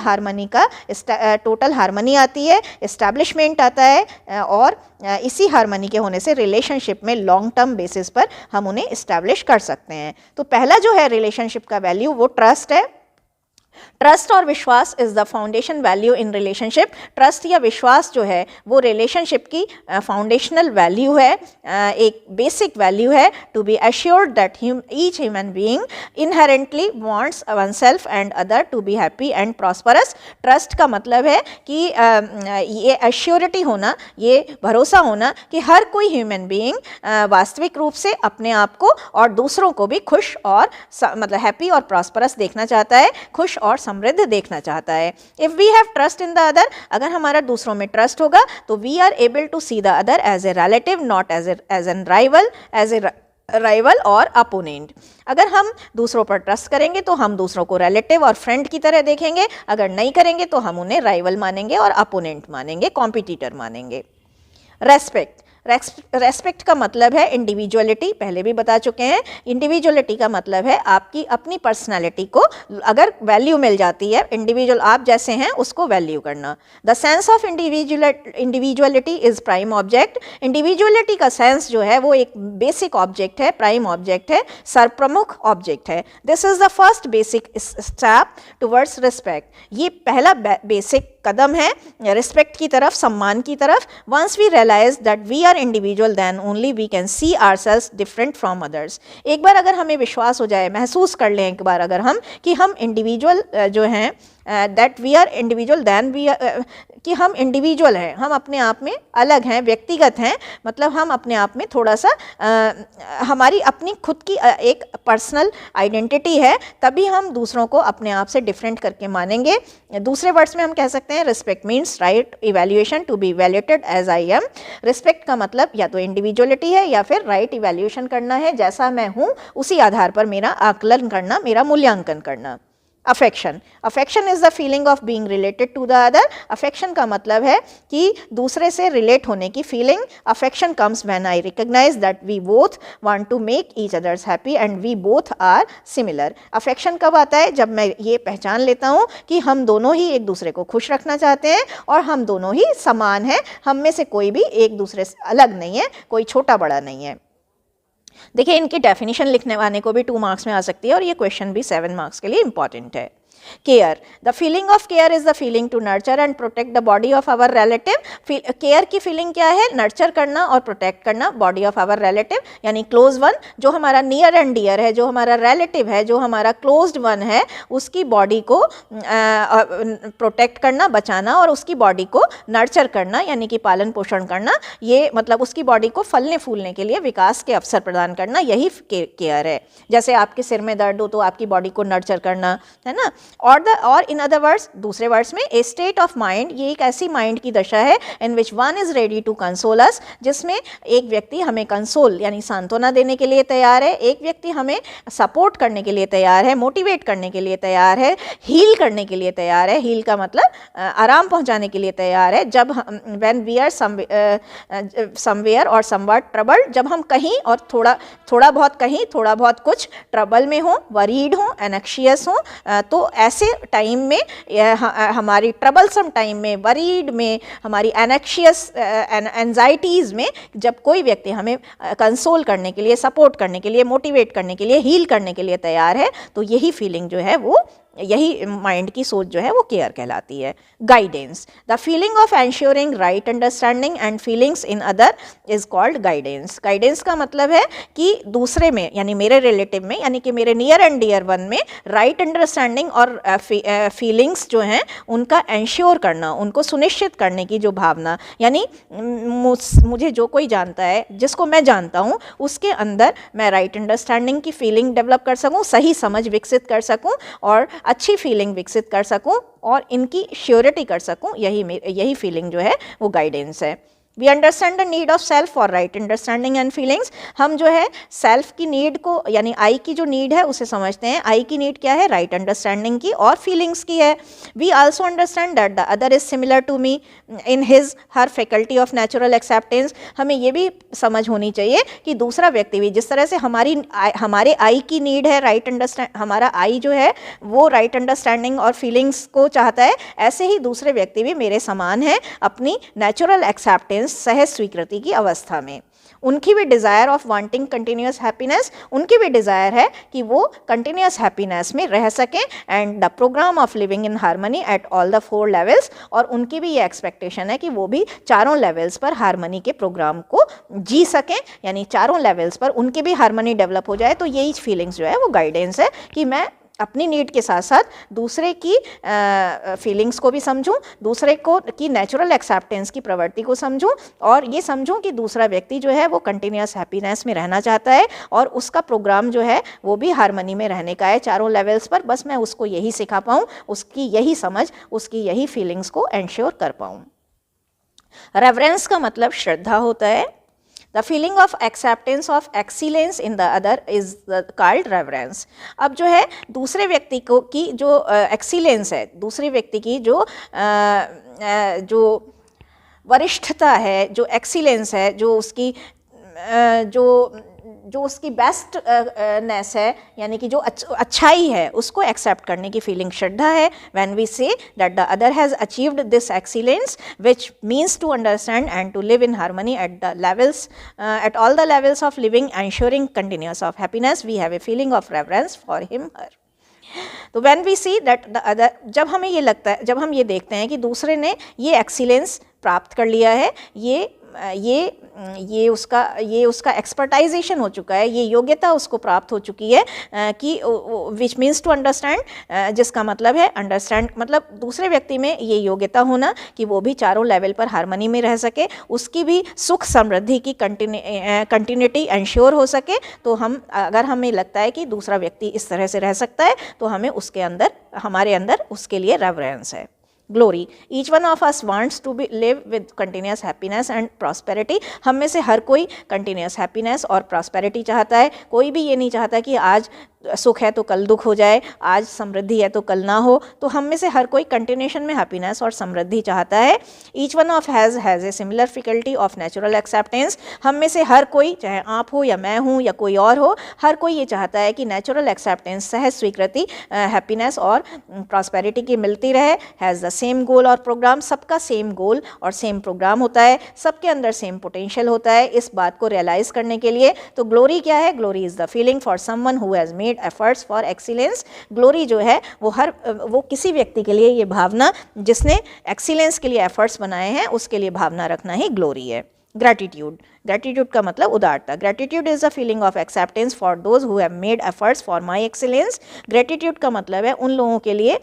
हार्मनी आती है, इस्टेब्लिशमेंट आता है, और इसी हार्मनी के होने से रिलेशनशिप में लॉन्ग टर्म बेसिस पर हम उन्हें इस्टेब्लिश कर सकते हैं। तो पहला जो है रिलेशनशिप का वैल्यू वो ट्रस्ट है। ट्रस्ट और विश्वास is the foundation value in relationship. Trust या विश्वास जो है वो रिलेशनशिप की फाउंडेशनल वैल्यू है, एक बेसिक वैल्यू है। To be assured that each human being inherently wants oneself and other to be happy and prosperous. Trust का मतलब है कि ये एश्योरिटी होना, ये भरोसा होना कि हर कोई ह्यूमन बीइंग वास्तविक रूप से अपने आप को और दूसरों को भी खुश और मतलब हैप्पी और प्रॉस्परस देखना चाहता है, खुश और समृद्ध देखना चाहता है। If we have trust in the other, अगर हमारा दूसरों में ट्रस्ट होगा तो we are able to see the other as a relative, not as an rival, rival और अपोनेंट। अगर हम दूसरों पर ट्रस्ट करेंगे तो हम दूसरों को रिलेटिव और फ्रेंड की तरह देखेंगे, अगर नहीं करेंगे तो हम उन्हें राइवल मानेंगे और अपोनेंट मानेंगे, कॉम्पिटिटर मानेंगे। रेस्पेक्ट, रेस्पेक्ट का मतलब है इंडिविजुअलिटी, पहले भी बता चुके हैं। इंडिविजुअलिटी का मतलब है आपकी अपनी पर्सनालिटी को अगर वैल्यू मिल जाती है, इंडिविजुअल आप जैसे हैं उसको वैल्यू करना। The sense of individuality is prime object. Individuality का सेंस जो है वो एक बेसिक ऑब्जेक्ट है, प्राइम ऑब्जेक्ट है, सर्वप्रमुख ऑब्जेक्ट है। This is the first basic step towards respect. ये पहला बेसिक कदम है रिस्पेक्ट की तरफ, सम्मान की तरफ। Once we realise that we are individual then only we can see ourselves different from others. एक बार अगर हमें विश्वास हो जाए, महसूस कर लें एक बार अगर हम कि हम इंडिविजुअल जो हैं, that we are individual then we कि हम इंडिविजुअल हैं, हम अपने आप में अलग हैं, व्यक्तिगत हैं, मतलब हम अपने आप में थोड़ा सा हमारी अपनी खुद की एक पर्सनल आइडेंटिटी है, तभी हम दूसरों को अपने आप से डिफरेंट करके मानेंगे। दूसरे वर्ड्स में हम कह सकते हैं respect means right evaluation to be evaluated as I am. Respect का मतलब या तो इंडिविजुअलिटी है या फिर राइट इवैल्यूएशन करना है, जैसा मैं हूँ उसी आधार पर मेरा आकलन करना, मेरा मूल्यांकन करना। Affection, affection is the feeling of being related to the other. Affection का मतलब है कि दूसरे से रिलेट होने की feeling. Affection comes when I recognise that we both want to make each others happy and we both are similar. Affection कब आता है? जब मैं ये पहचान लेता हूँ कि हम दोनों ही एक दूसरे को खुश रखना चाहते हैं और हम दोनों ही समान हैं, हम में से कोई भी एक दूसरे से अलग नहीं है, कोई छोटा बड़ा नहीं है। देखिए, इनकी डेफिनेशन लिखने वाले को भी 2 मार्क्स में आ सकती है और ये क्वेश्चन भी 7 मार्क्स के लिए इंपॉर्टेंट है। Care, the feeling of care is the feeling to nurture and protect the body of our relative. Care की फीलिंग क्या है? नर्चर करना और प्रोटेक्ट करना बॉडी ऑफ आवर रिलेटिव, यानी क्लोज वन, जो हमारा नियर एंड डियर है, जो हमारा रिलेटिव है, जो हमारा क्लोज्ड वन है, उसकी बॉडी को प्रोटेक्ट करना, बचाना, और उसकी बॉडी को नर्चर करना यानी कि पालन पोषण करना। ये मतलब उसकी बॉडी को फलने फूलने के लिए विकास के अवसर प्रदान करना, यही केयर है। जैसे आपके सिर में दर्द हो तो आपकी बॉडी को नर्चर करना, है ना। और इन अदर वर्ड्स, दूसरे वर्ड्स में, ए स्टेट ऑफ माइंड, ये एक ऐसी माइंड की दशा है in which one is ready to console us, जिसमें एक व्यक्ति हमें कंसोल यानी सांत्वना देने के लिए तैयार है, एक व्यक्ति हमें सपोर्ट करने के लिए तैयार है, मोटिवेट करने के लिए तैयार है, हील करने के लिए तैयार है। हील का मतलब आराम पहुंचाने के लिए तैयार है। जब व्हेन वी आर समवेयर और समवट ट्रबल्ड, जब हम कहीं और थोड़ा बहुत कहीं, थोड़ा बहुत कुछ ट्रबल में हो, वरीड हो, एनेक्शियस हो, तो ऐसे टाइम में, हमारी ट्रबलसम टाइम में, वरीड में, हमारी एनेक्शियस एंजाइटीज़ में, जब कोई व्यक्ति हमें कंसोल करने के लिए, सपोर्ट करने के लिए, मोटिवेट करने के लिए, हील करने के लिए तैयार है, तो यही फीलिंग जो है वो, यही माइंड की सोच जो है वो केयर कहलाती है। Guidance, the feeling of ensuring right understanding and feelings in other is called guidance. Guidance का मतलब है कि दूसरे में, यानी मेरे रिलेटिव में, यानी कि मेरे नियर एंड डियर वन में राइट अंडरस्टैंडिंग और फीलिंग्स जो हैं उनका एंश्योर करना, उनको सुनिश्चित करने की जो भावना, यानी मुझे जो कोई जानता है, जिसको मैं जानता हूँ, उसके अंदर मैं राइट अंडरस्टैंडिंग की फीलिंग डेवलप कर सकूँ, सही समझ विकसित कर सकूँ और अच्छी फीलिंग विकसित कर सकूं और इनकी श्योरिटी कर सकूं, यही फीलिंग जो है वो गाइडेंस है। We understand the need of self for right understanding and feelings. हम जो है सेल्फ की नीड को, यानी आई की जो नीड है उसे समझते हैं। आई की नीड क्या है? राइट अंडरस्टैंडिंग की और फीलिंग्स की है। We also understand that the other is similar to me in her faculty of natural acceptance. हमें ये भी समझ होनी चाहिए कि दूसरा व्यक्ति भी जिस तरह से हमारे आई की नीड है, राइट अंडरस्टैंड, हमारा आई जो है वो राइट अंडरस्टैंडिंग और फीलिंग्स को चाहता है, ऐसे ही दूसरे व्यक्ति भी मेरे समान है अपनी नेचुरल एक्सेप्टेंस, सहज स्वीकृति की अवस्था में। उनकी भी desire of wanting continuous happiness, उनकी भी डिज़ायर है कि वो कंटिन्यूस हैप्पीनेस में रह सकें, and the programme of living in harmony at all the 4 levels, और उनकी भी ये एक्सपेक्टेशन है कि वो भी चारों लेवल्स पर हार्मनी के प्रोग्राम को जी सकें, यानी चारों लेवल्स पर उनकी भी हार्मनी डेवलप हो जाए। तो यही फीलिंग्स जो है वो गाइडेंस है कि मैं अपनी नीड के साथ साथ दूसरे की फीलिंग्स को भी समझूं, दूसरे को की नेचुरल एक्सेप्टेंस की प्रवृत्ति को समझूं, और ये समझूं कि दूसरा व्यक्ति जो है वो कंटिन्यूस हैप्पीनेस में रहना चाहता है और उसका प्रोग्राम जो है वो भी हार्मनी में रहने का है चारों लेवल्स पर। बस मैं उसको यही सिखा पाऊँ, उसकी यही समझ, उसकी यही फीलिंग्स को एंश्योर कर पाऊँ। रेवरेंस का मतलब श्रद्धा होता है। The feeling of acceptance of excellence in the other is called reverence. अब जो है दूसरे व्यक्ति को की जो एक्सीलेंस है, दूसरे व्यक्ति की जो वरिष्ठता है, जो एक्सीलेंस है, जो उसकी जो उसकी बेस्ट नेस है, यानी कि जो अच्छाई है, उसको एक्सेप्ट करने की फीलिंग श्रद्धा है। When we say that the other has achieved this excellence which means to understand and to live in harmony at the levels at all the levels of living ensuring continuous of happiness, we have a feeling of reverence for him her. तो when we see that the other, जब हमें ये लगता है, जब हम ये देखते हैं कि दूसरे ने ये एक्सीलेंस प्राप्त कर लिया है, ये उसका एक्सपर्टाइजेशन हो चुका है, ये योग्यता उसको प्राप्त हो चुकी है कि विच मीन्स टू अंडरस्टैंड, जिसका मतलब है अंडरस्टैंड मतलब दूसरे व्यक्ति में ये योग्यता होना कि वो भी चारों लेवल पर हार्मनी में रह सके, उसकी भी सुख समृद्धि की कंटिन्यूटी इंश्योर हो सके। तो अगर हमें लगता है कि दूसरा व्यक्ति इस तरह से रह सकता है तो हमें उसके अंदर, हमारे अंदर उसके लिए रेवरेंस है। Glory. Each one of us wants to live with continuous happiness and prosperity. हम में से हर कोई continuous happiness और prosperity चाहता है। कोई भी ये नहीं चाहता कि आज सुख है तो कल दुख हो जाए, आज समृद्धि है तो कल ना हो। तो हम में से हर कोई कंटिन्यूशन में हैप्पीनेस और समृद्धि चाहता है। Each one of has a similar faculty of natural acceptance. हम में से हर कोई, चाहे आप हो या मैं हूँ या कोई और हो, हर कोई ये चाहता है कि नेचुरल एक्सेप्टेंस, सहज स्वीकृति, हैप्पीनेस और प्रॉस्पेरिटी की मिलती रहे। हैज़ द सेम गोल और प्रोग्राम, सबका सेम गोल और सेम प्रोग्राम होता है, सबके अंदर सेम पोटेंशियल होता है। इस बात को रियलाइज़ करने के लिए तो ग्लोरी क्या है? Glory is the feeling for someone who has made efforts for excellence. Glory जो है वो किसी व्यक्ति के लिए, ये भावना जिसने एक्सीलेंस के लिए एफर्ट्स बनाए हैं, उसके लिए भावना रखना ही ग्लोरी है। ग्रैटिट्यूड, ग्रैटिट्यूड का मतलब उदारता। Gratitude is a feeling of acceptance for those who have made efforts for my excellence. Gratitude का मतलब है उन लोगों के लिए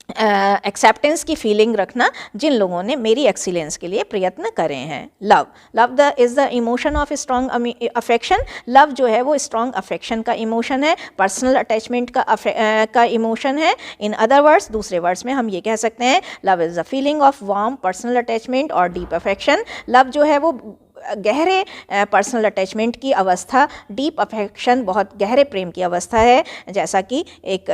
एक्सेप्टेंस की फीलिंग रखना जिन लोगों ने मेरी एक्सीलेंस के लिए प्रयत्न करे हैं। Love, love is the emotion of strong affection. Love जो है वो स्ट्रॉन्ग अफेक्शन का इमोशन है, पर्सनल अटैचमेंट का इमोशन है। इन अदर वर्ड्स, दूसरे वर्ड्स में हम ये कह सकते हैं, love is the feeling of warm personal attachment और डीप अफेक्शन। लव जो है वो गहरे पर्सनल अटैचमेंट की अवस्था, डीप अफेक्शन बहुत गहरे प्रेम की अवस्था है, जैसा कि एक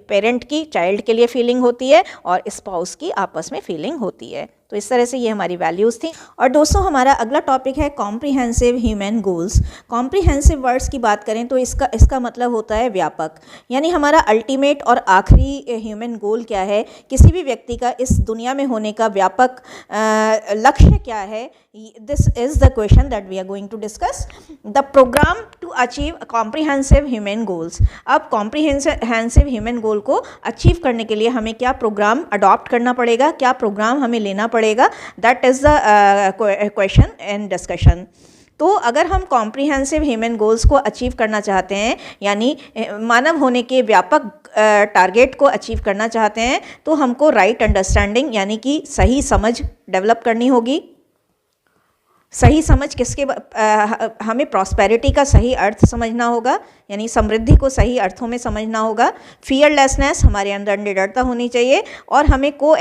पेरेंट की चाइल्ड के लिए फीलिंग होती है और स्पाउस की आपस में फीलिंग होती है। तो इस तरह से ये हमारी वैल्यूज़ थी। और दोस्तों हमारा अगला टॉपिक है comprehensive human goals. Comprehensive words की बात करें तो इसका मतलब होता है व्यापक, यानी हमारा अल्टीमेट और आखिरी ह्यूमन गोल क्या है, किसी भी व्यक्ति का इस दुनिया में होने का व्यापक लक्ष्य क्या है। This is the question that we are going to discuss. The programme to achieve comprehensive human goals. अब कॉम्प्रिहेंसिव ह्यूमन गोल को अचीव करने के लिए हमें क्या प्रोग्राम अडॉप्ट करना पड़ेगा, क्या प्रोग्राम हमें लेना पड़ेगा, that is the question and discussion. तो अगर हम कॉम्प्रिहेंसिव ह्यूमन गोल्स को अचीव करना चाहते हैं, यानी मानव होने के व्यापक टारगेट को अचीव करना चाहते हैं, तो हमको राइट अंडरस्टैंडिंग यानी कि सही समझ डेवलप करनी होगी। सही समझ किसके हमें प्रॉस्पेरिटी का सही अर्थ समझना होगा, यानी समृद्धि को सही अर्थों में समझना होगा। फियरलेसनेस, हमारे अंदर निडरता होनी चाहिए। और हमें को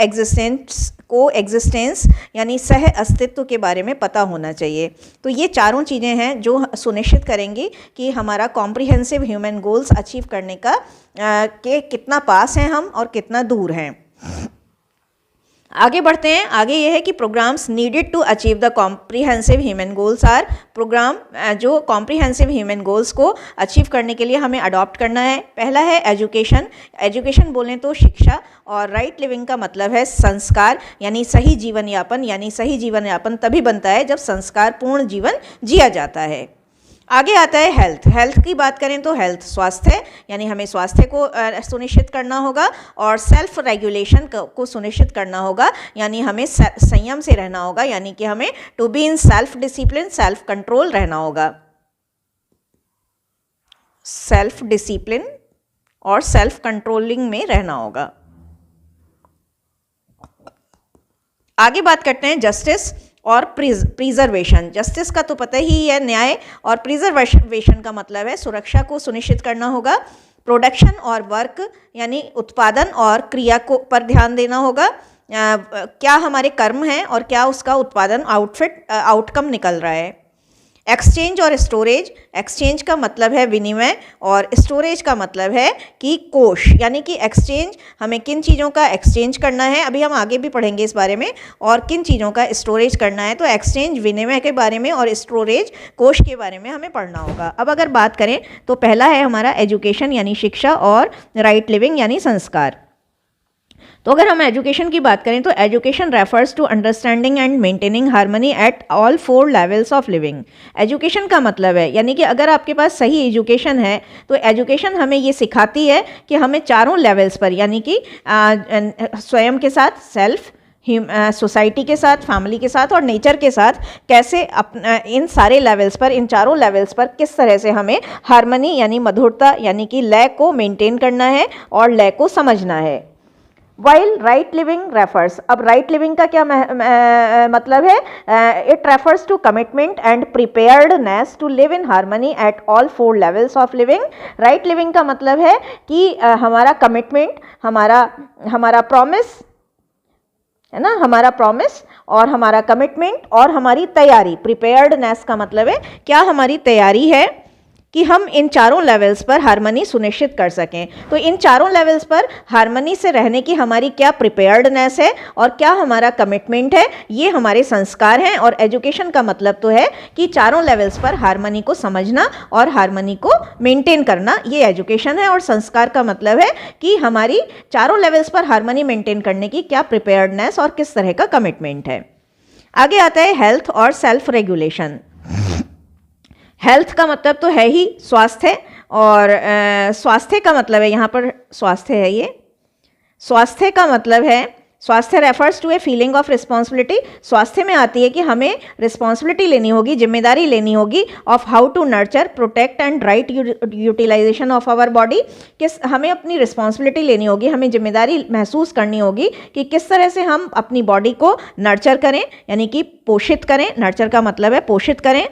एग्जिस्टेंस यानी सह अस्तित्व के बारे में पता होना चाहिए। तो ये चारों चीज़ें हैं जो सुनिश्चित करेंगी कि हमारा कॉम्प्रिहेंसिव ह्यूमन गोल्स अचीव करने का के कितना पास हैं हम और कितना दूर हैं। आगे बढ़ते हैं। आगे ये है कि programmes needed to achieve the comprehensive human goals are. Programme जो कॉम्प्रिहेंसिव ह्यूमन गोल्स को अचीव करने के लिए हमें अडॉप्ट करना है। पहला है एजुकेशन। एजुकेशन बोलें तो शिक्षा, और राइट लिविंग का मतलब है संस्कार, यानी सही जीवन यापन। यानी सही जीवन यापन तभी बनता है जब संस्कार पूर्ण जीवन जिया जाता है। आगे आता है हेल्थ। हेल्थ की बात करें तो हेल्थ स्वास्थ्य, यानी हमें स्वास्थ्य को सुनिश्चित करना होगा और सेल्फ रेगुलेशन को सुनिश्चित करना होगा, यानी हमें संयम से रहना होगा, यानी कि हमें to be in self discipline, self control रहना होगा। सेल्फ डिसिप्लिन और सेल्फ कंट्रोलिंग में रहना होगा। आगे बात करते हैं जस्टिस और प्रिजर्वेशन। जस्टिस का तो पता ही है, न्याय, और प्रिजर्वेशन का मतलब है सुरक्षा को सुनिश्चित करना होगा। प्रोडक्शन और वर्क यानी उत्पादन और क्रिया को पर ध्यान देना होगा। क्या हमारे कर्म हैं और क्या उसका उत्पादन आउटकम निकल रहा है। एक्सचेंज और स्टोरेज, एक्सचेंज का मतलब है विनिमय और स्टोरेज का मतलब है कि कोष, यानी कि एक्सचेंज, हमें किन चीज़ों का एक्सचेंज करना है, अभी हम आगे भी पढ़ेंगे इस बारे में, और किन चीज़ों का स्टोरेज करना है। तो एक्सचेंज विनिमय के बारे में और स्टोरेज कोष के बारे में हमें पढ़ना होगा। अब अगर बात करें तो पहला है हमारा एजुकेशन यानी शिक्षा और राइट लिविंग यानी संस्कार। तो अगर हम एजुकेशन की बात करें तो education refers to understanding and maintaining harmony at all 4 levels of living. Education का मतलब है, यानी कि अगर आपके पास सही एजुकेशन है तो एजुकेशन हमें ये सिखाती है कि हमें चारों लेवल्स पर, यानी कि स्वयं के साथ सेल्फ, सोसाइटी के साथ, फैमिली के साथ और नेचर के साथ कैसे इन सारे लेवल्स पर, इन चारों लेवल्स पर किस तरह से हमें हार्मनी यानी मधुरता यानी कि लय को मेंटेन करना है और लय को समझना है। वाइल राइट लिविंग रेफर्स, अब राइट लिविंग का क्या मतलब है? It refers to commitment and preparedness to live in harmony at all 4 levels of living. Right living का मतलब है कि हमारा कमिटमेंट, हमारा प्रॉमिस है ना, हमारा प्रॉमिस और हमारा कमिटमेंट और हमारी तैयारी। प्रिपेयर्डनेस का मतलब है क्या हमारी तैयारी है कि हम इन चारों लेवल्स पर हार्मनी सुनिश्चित कर सकें। तो इन चारों लेवल्स पर हार्मनी से रहने की हमारी क्या प्रिपेयर्डनेस है और क्या हमारा कमिटमेंट है, ये हमारे संस्कार हैं। और एजुकेशन का मतलब तो है कि चारों लेवल्स पर हार्मनी को समझना और हार्मनी को मेंटेन करना, ये एजुकेशन है। और संस्कार का मतलब है कि हमारी चारों लेवल्स पर हार्मनी मेंटेन करने की क्या प्रिपेयर्डनेस और किस तरह का कमिटमेंट है। आगे आता है हेल्थ और सेल्फ रेगुलेशन। हेल्थ का मतलब तो है ही स्वास्थ्य, और स्वास्थ्य का मतलब है, यहाँ पर स्वास्थ्य है, ये स्वास्थ्य का मतलब है, स्वास्थ्य refers to a feeling of responsibility. स्वास्थ्य में आती है कि हमें रिस्पॉन्सिबिलिटी लेनी होगी, जिम्मेदारी लेनी होगी of how to nurture, protect and right utilisation of our body. किस हमें अपनी रिस्पॉन्सिबिलिटी लेनी होगी, हमें जिम्मेदारी महसूस करनी होगी कि किस तरह से हम अपनी बॉडी को नर्चर करें, यानी कि पोषित करें। नर्चर का मतलब है पोषित करें।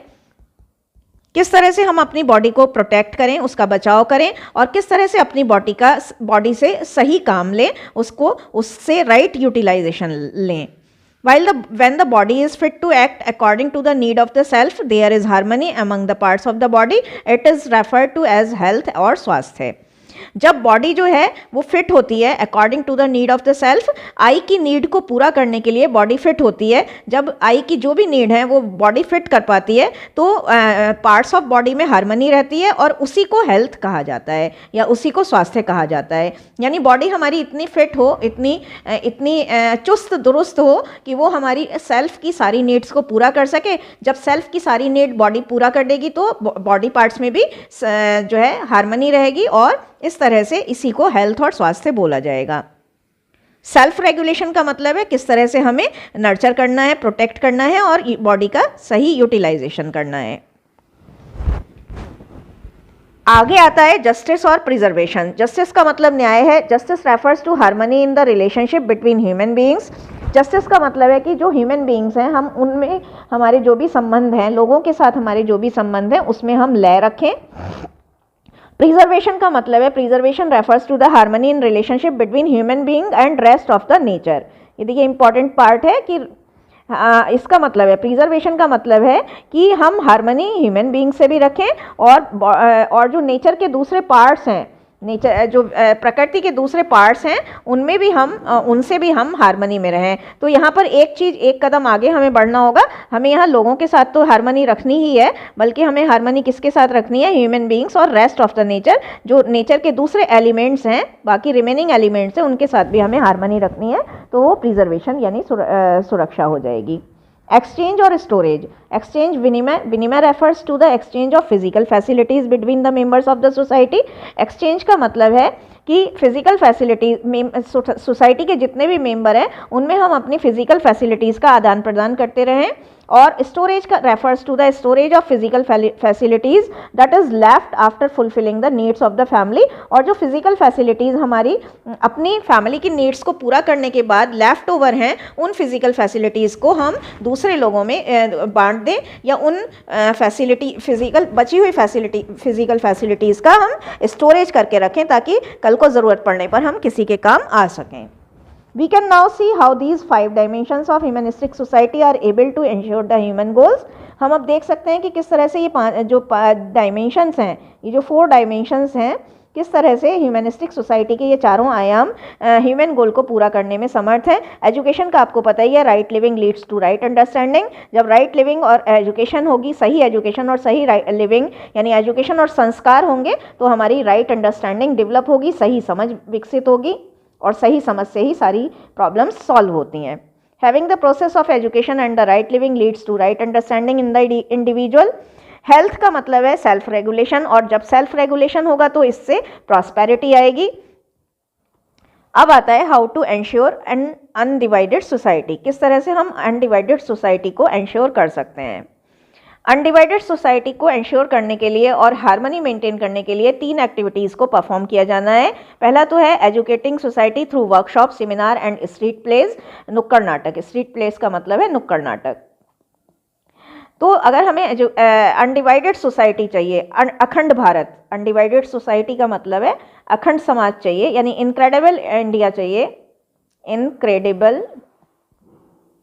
किस तरह से हम अपनी बॉडी को प्रोटेक्ट करें, उसका बचाव करें, और किस तरह से अपनी बॉडी से सही काम लें, उससे राइट यूटिलाइजेशन लें। When the body is fit to act according to the need of the self, there is harmony among the parts of the body. It is referred to as health और स्वास्थ्य। जब बॉडी जो है वो फिट होती है according to the need of the self, I की नीड को पूरा करने के लिए बॉडी फिट होती है। जब आई की जो भी नीड है वो बॉडी फिट कर पाती है तो पार्ट्स ऑफ बॉडी में हार्मनी रहती है और उसी को हेल्थ कहा जाता है या उसी को स्वास्थ्य कहा जाता है। यानी बॉडी हमारी इतनी फिट हो, इतनी चुस्त दुरुस्त हो कि वो हमारी सेल्फ की सारी नीड्स को पूरा कर सके। जब सेल्फ की सारी नीड बॉडी पूरा कर देगी तो बॉडी पार्ट्स में भी जो है हार्मनी रहेगी, और इस तरह से इसी को हेल्थ और स्वास्थ्य बोला जाएगा। सेल्फ रेगुलेशन का मतलब है किस तरह से हमें नर्चर करना है, प्रोटेक्ट करना है और बॉडी का सही यूटिलाइजेशन करना है। आगे आता है जस्टिस और प्रिजर्वेशन। जस्टिस का मतलब न्याय है। Justice refers to harmony in the relationship between human beings. Justice का मतलब है कि जो ह्यूमन बीइंग्स हैं, हम उनमें हमारे जो भी संबंध हैं, लोगों के साथ हमारे जो भी संबंध हैं, उसमें हम लय रखें। प्रिजर्वेशन का मतलब है, preservation refers to the harmony in relationship between human being and rest of the nature. ये देखिए इंपॉर्टेंट पार्ट है कि इसका मतलब है, प्रिजर्वेशन का मतलब है कि हम हार्मनी ह्यूमन बीइंग से भी रखें और जो नेचर के दूसरे पार्ट्स हैं, नेचर जो प्रकृति के दूसरे पार्ट्स हैं, उनसे भी हम हार्मनी में रहें। तो यहाँ पर एक कदम आगे हमें बढ़ना होगा। हमें यहाँ लोगों के साथ तो हार्मनी रखनी ही है, बल्कि हमें हार्मनी किसके साथ रखनी है? ह्यूमन बीइंग्स और रेस्ट ऑफ द नेचर, जो नेचर के दूसरे एलिमेंट्स हैं, बाकी रिमेनिंग एलिमेंट्स हैं, उनके साथ भी हमें हार्मनी रखनी है। तो वो प्रिजर्वेशन यानी सुरक्षा हो जाएगी। एक्सचेंज और स्टोरेज। एक्सचेंज विनिमय refers to the exchange of physical facilities between the members of the society. Exchange का मतलब है कि फिजिकल फैसिलिटीज, सोसाइटी के जितने भी मेंबर हैं उनमें हम अपनी फिजिकल फैसिलिटीज़ का आदान प्रदान करते रहें। और स्टोरेज का refers to the storage of physical facilities that is left after fulfilling the needs of the family. और जो फिजिकल फैसिलिटीज़ हमारी अपनी फैमिली की नीड्स को पूरा करने के बाद लेफ्ट ओवर हैं, उन फिजिकल फैसिलिटीज़ को हम दूसरे लोगों में बांट दें, या उन बची हुई फिजिकल फैसिलिटीज़ का हम स्टोरेज करके रखें ताकि कल को ज़रूरत पड़ने पर हम किसी के काम आ सकें। We can now see how these 5 dimensions of humanistic society are able to ensure the human goals. हम अब देख सकते हैं कि किस तरह से ये जो डायमेंशंस हैं, ये जो 4 डायमेंशंस हैं, किस तरह से ह्यूमनिस्टिक सोसाइटी के ये चारों आयाम ह्यूमन गोल को पूरा करने में समर्थ है। एजुकेशन का आपको पता ही है, right living leads to right understanding. जब राइट लिविंग और एजुकेशन होगी, सही एजुकेशन और सही लिविंग यानी एजुकेशन और संस्कार होंगे, तो हमारी राइट अंडरस्टैंडिंग डेवलप होगी, सही समझ विकसित होगी और सही समझ से ही सारी प्रॉब्लम्स सॉल्व होती हैं। Having the process of education and the right living leads to right understanding in the individual. Health का मतलब है सेल्फ रेगुलेशन, और जब सेल्फ रेगुलेशन होगा तो इससे प्रॉस्पेरिटी आएगी। अब आता है how to ensure an undivided society. किस तरह से हम अनडिवाइडेड सोसाइटी को एंश्योर कर सकते हैं। अनडिवाइडेड सोसाइटी को एंश्योर करने के लिए और हार्मनी मेंटेन करने के लिए 3 एक्टिविटीज़ को परफॉर्म किया जाना है। पहला तो है educating society through workshop, seminar and street plays, नुक्कड़ नाटक। स्ट्रीट प्लेज का मतलब है नुक्कड़ नाटक। तो अगर हमें अनडिवाइडेड सोसाइटी चाहिए, अखंड भारत, अनडिवाइडेड सोसाइटी का मतलब है अखंड समाज चाहिए, यानी इनक्रेडिबल इंडिया चाहिए, इनक्रेडिबल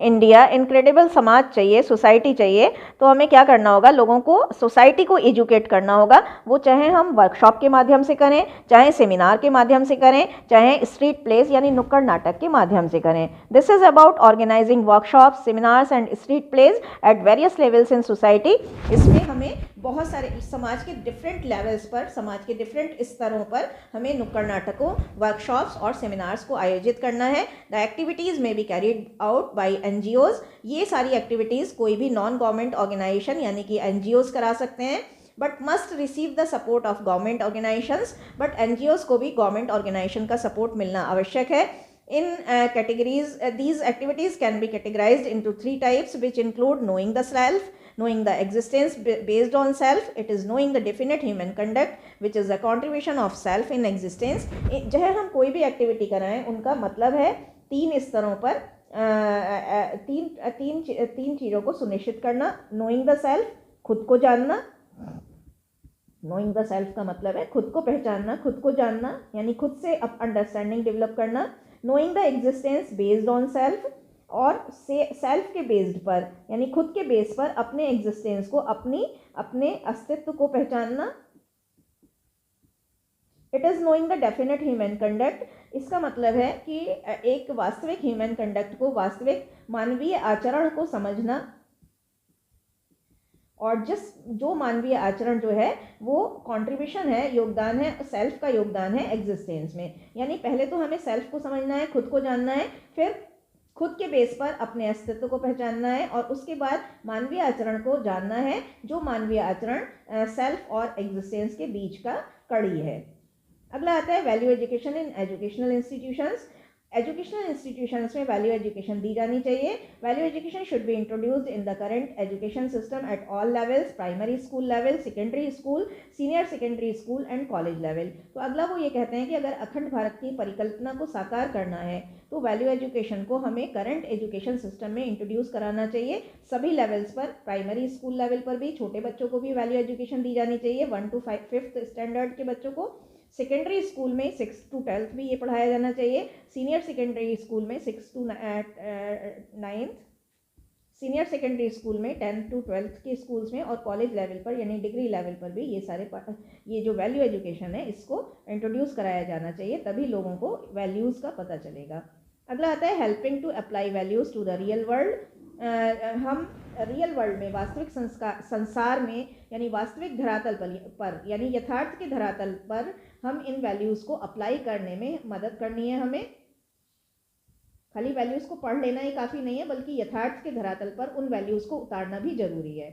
इंडिया, इनक्रेडिबल समाज चाहिए, सोसाइटी चाहिए, तो हमें क्या करना होगा, लोगों को, सोसाइटी को एजुकेट करना होगा। वो चाहे हम वर्कशॉप के माध्यम से करें, चाहे सेमिनार के माध्यम से करें, चाहे स्ट्रीट प्लेस यानी नुक्कड़ नाटक के माध्यम से करें। This is about organising workshop, seminars and street plays at various levels in society. इसमें हमें बहुत सारे समाज के डिफरेंट लेवल्स पर, समाज के डिफरेंट स्तरों पर हमें नुक्कड़ नाटकों, वर्कशॉप्स और सेमिनार्स को आयोजित करना है। द एक्टिविटीज़ में be carried out by NGOs। ये सारी एक्टिविटीज़ कोई भी नॉन गवर्नमेंट ऑर्गेनाइजेशन यानी कि NGOs करा सकते हैं, but must receive the support of government organisations. But NGOs को भी गवर्नमेंट ऑर्गेनाइजेशन का सपोर्ट मिलना आवश्यक है। In categories, these activities can be categorized into 3 types, which include knowing the self, knowing the existence based on self, it is knowing the definite human conduct, which is the contribution of self in existence। चाहे हम कोई भी एक्टिविटी कराएं, उनका मतलब है 3 स्तरों पर तीन चीज़ों को सुनिश्चित करना। नोइंग द सेल्फ, खुद को जानना। नोइंग द सेल्फ का मतलब है खुद को पहचानना, खुद को जानना, यानी खुद से अंडरस्टैंडिंग डेवलप करना। Knowing the existence based on self, और सेल्फ के बेस्ड पर यानी खुद के बेस पर अपने एग्जिस्टेंस को, अपने अस्तित्व को पहचानना। It is knowing the definite human conduct. इसका मतलब है कि एक वास्तविक ह्यूमन कंडक्ट को, वास्तविक मानवीय आचरण को समझना, और जो मानवीय आचरण जो है वो कंट्रीब्यूशन है, योगदान है, सेल्फ का योगदान है एग्जिस्टेंस में। यानी पहले तो हमें सेल्फ को समझना है, खुद को जानना है, फिर खुद के बेस पर अपने अस्तित्व को पहचानना है, और उसके बाद मानवीय आचरण को जानना है, जो मानवीय आचरण सेल्फ और एग्जिस्टेंस के बीच का कड़ी है। अगला आता है value education in educational institutions. Educational institutions में वैल्यू एजुकेशन दी जानी चाहिए। Value education should be introduced in the current education system at all levels, primary school level, secondary school, senior secondary school and college level. तो अगला वो ये कहते हैं कि अगर अखंड भारत की परिकल्पना को साकार करना है तो वैल्यू एजुकेशन को हमें करंट एजुकेशन सिस्टम में इंट्रोड्यूस कराना चाहिए, सभी लेवल्स पर। प्राइमरी स्कूल लेवल पर भी छोटे बच्चों को भी वैल्यू एजुकेशन दी जानी चाहिए, 1 to 5th स्टैंडर्ड के बच्चों को। सेकेंडरी स्कूल में 6th to 12th भी ये पढ़ाया जाना चाहिए। सीनियर सेकेंडरी स्कूल में 6th to 9th, senior secondary school में 10th to 12th के स्कूल्स में, और कॉलेज लेवल पर यानी डिग्री लेवल पर भी ये जो वैल्यू एजुकेशन है इसको इंट्रोड्यूस कराया जाना चाहिए, तभी लोगों को वैल्यूज़ का पता चलेगा। अगला आता है helping to apply values to the real world. हम रियल वर्ल्ड में, वास्तविक संसार में, यानी वास्तविक धरातल पर यानी यथार्थ के धरातल पर हम इन वैल्यूज़ को अप्लाई करने में मदद करनी है। हमें खाली वैल्यूज़ को पढ़ लेना ही काफ़ी नहीं है, बल्कि यथार्थ के धरातल पर उन वैल्यूज़ को उतारना भी जरूरी है।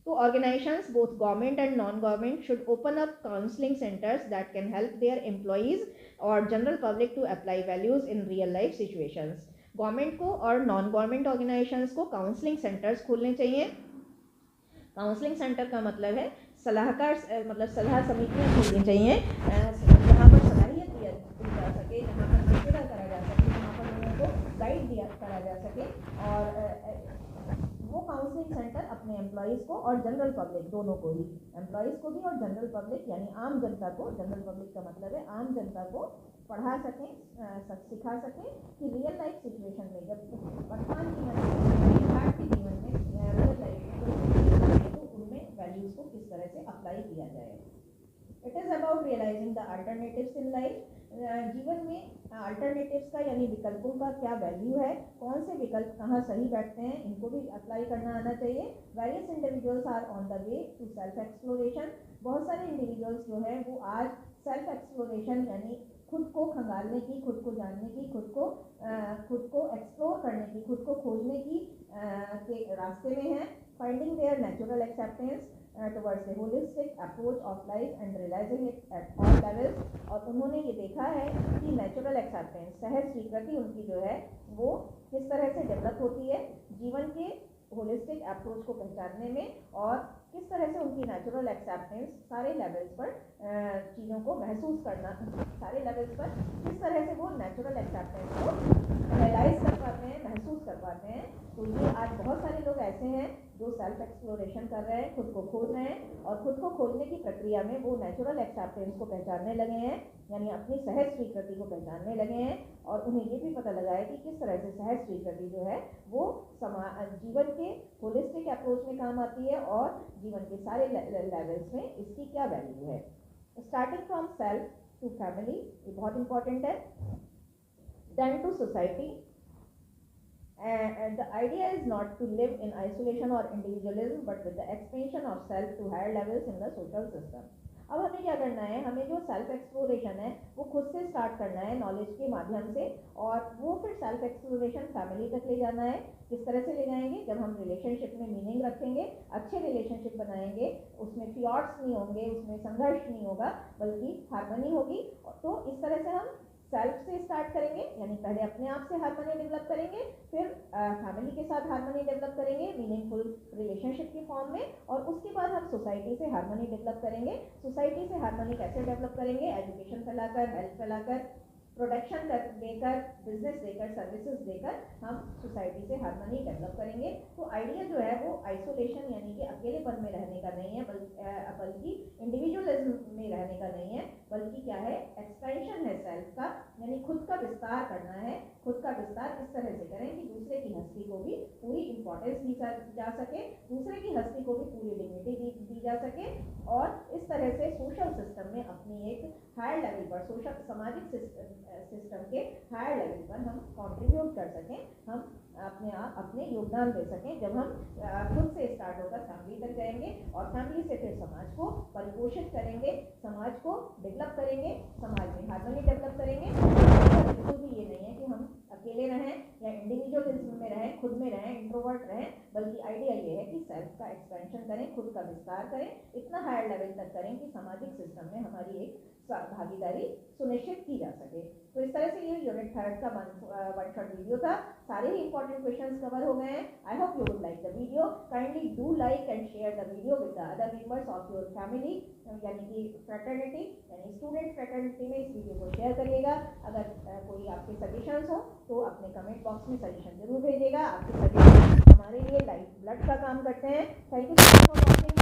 तो organisations both government and non government should open up counselling centres that can help their employees और general public to apply values in real life situations. Government को और नॉन गवर्नमेंट ऑर्गेनाइजेशंस को काउंसलिंग सेंटर्स खोलने चाहिए। काउंसलिंग सेंटर का मतलब है सलाहकार, मतलब सलाह समितियाँ खोलनी चाहिए, जहाँ पर सलाहियत दी जा सके, जहाँ पर मशवरा करा जा सके, जहाँ पर लोगों को गाइड करा जा सके। और वो काउंसलिंग सेंटर अपने एम्प्लॉयज़ को और जनरल पब्लिक, दोनों को ही, एम्प्लॉयज़ को भी और जनरल पब्लिक यानी आम जनता को, जनरल पब्लिक का मतलब है आम जनता को पढ़ा सकें, सिखा सकें कि रियल लाइफ सिचुएशन में जब वर्तमान जीवन में के जीवन में रियल लाइफ तो उनमें वैल्यूज़ को किस तरह से अप्लाई किया जाए। It is about realising the alternatives in life. जीवन में अल्टरनेटिव्स का यानी विकल्पों का क्या वैल्यू है, कौन से विकल्प कहाँ सही बैठते हैं, इनको भी अप्लाई करना आना चाहिए। Various individuals are on the way to self exploration. बहुत सारे इंडिविजुअल्स जो है वो आज सेल्फ एक्सप्लोरेशन यानी खुद को खंगालने की, खुद को जानने की, खुद को एक्सप्लोर करने की, खुद को खोजने की के रास्ते में हैं। Finding there natural acceptance towards the holistic approach of life and realizing it at all levels। और उन्होंने ये देखा है कि नेचुरल एक्सेप्टेंस, सहज स्वीकृति उनकी जो है वो किस तरह से डेवलप होती है जीवन के होलिस्टिक अप्रोच को पहचानने में, और किस तरह से उनकी नेचुरल एक्सेप्टेंस सारे लेवल्स पर चीज़ों को महसूस करना, सारे लेवल्स पर किस तरह से वो नेचुरल एक्सेप्टेंस को रियलाइज कर पाते हैं, महसूस कर पाते हैं। तो ये आज बहुत सारे लोग ऐसे हैं जो सेल्फ एक्सप्लोरेशन कर रहे हैं, खुद को खोज रहे हैं, और खुद को खोजने की प्रक्रिया में वो नेचुरल एक्सेप्टेंस को पहचानने लगे हैं, यानी अपनी सहज स्वीकृति को पहचानने लगे हैं। और उन्हें ये भी पता लगा है कि किस तरह से सहज स्वीकृति जो है वो जीवन के होलिस्टिक अप्रोच में काम आती है और जीवन के सारे लेवल्स में इसकी क्या वैल्यू है। Starting from self to family, ये बहुत इंपॉर्टेंट है, then to society. And the idea is not to live in isolation or individualism, but with the expansion of self to higher levels in the social system। अब हमें क्या करना है, हमें जो सेल्फ एक्सप्लोरेशन है वो खुद से स्टार्ट करना है नॉलेज के माध्यम से, और वो फिर सेल्फ एक्सप्लोरेशन फैमिली तक ले जाना है। किस तरह से ले जाएंगे, जब हम रिलेशनशिप में मीनिंग रखेंगे, अच्छे रिलेशनशिप बनाएंगे, उसमें फियॉट्स नहीं होंगे, उसमें संघर्ष नहीं होगा, बल्कि हार्मनी होगी। तो इस तरह से हम सेल्फ से स्टार्ट करेंगे, यानी पहले अपने आप से हार्मनी डेवलप करेंगे, फिर फैमिली के साथ हार्मनी डेवलप करेंगे मीनिंगफुल रिलेशनशिप के फॉर्म में, और उसके बाद हम सोसाइटी से हार्मनी डेवलप करेंगे। सोसाइटी से हार्मनी कैसे डेवलप करेंगे, एजुकेशन फैलाकर, हेल्थ फैलाकर, प्रोडक्शन देकर, बिजनेस देकर, सर्विसेज देकर हम सोसाइटी से हार्मनी डेवलप करेंगे। तो आइडिया जो है वो आइसोलेशन यानी कि अकेलेपन में रहने का नहीं है, बल्कि इंडिविजुअलिज्म में रहने का नहीं है, बल्कि क्या है, एक्सपेंशन है सेल्फ का, यानी खुद का विस्तार करना है। खुद का विस्तार इस तरह से करें कि दूसरे की हस्ती को भी पूरी इंपॉर्टेंस दी जा सके, दूसरे की हस्ती को भी पूरी डिग्निटी दी जा सके, और इस तरह से सोशल सिस्टम में अपनी एक हायर लेवल पर, सोशल सामाजिक सिस्टम के हायर लेवल पर हम कंट्रीब्यूट कर सकें, हम अपने योगदान दे सकें। जब हम खुद से स्टार्ट होकर फैमिली तक जाएंगे, और फैमिली से फिर समाज को परिपोषित करेंगे, समाज को डेवलप करेंगे, समाज में हार्मनी डेवलप करेंगे। बिल्कुल भी ये नहीं है कि हम अकेले रहें या इंडिविजुअलिज्म में रहें, खुद में रहें, इंट्रोवर्ट रहें, बल्कि आइडिया ये है कि सेल्फ का एक्सपेंशन करें, खुद का विस्तार करें, इतना हायर लेवल तक करें कि सामाजिक सिस्टम में हमारी एक भागीदारी सुनिश्चित की जा सके। तो इस तरह से ये यूनिट 3 का वन शॉट वीडियो था। सारे ही इंपॉर्टेंट क्वेश्चंस कवर हो गए हैं। I hope you would like the video. Kindly do like and share the video with the other members of your family, यानी कि फ्रेटर्निटी, यानी स्टूडेंट फ्रेटर्निटी में इस वीडियो को शेयर करिएगा। अगर कोई आपके सजेशंस हो तो अपने कमेंट बॉक्स में सजेशन जरूर भेजिएगा। आपके सजेशन हमारे लिए लाइफ ब्लड का काम करते हैं। Thank you for watching.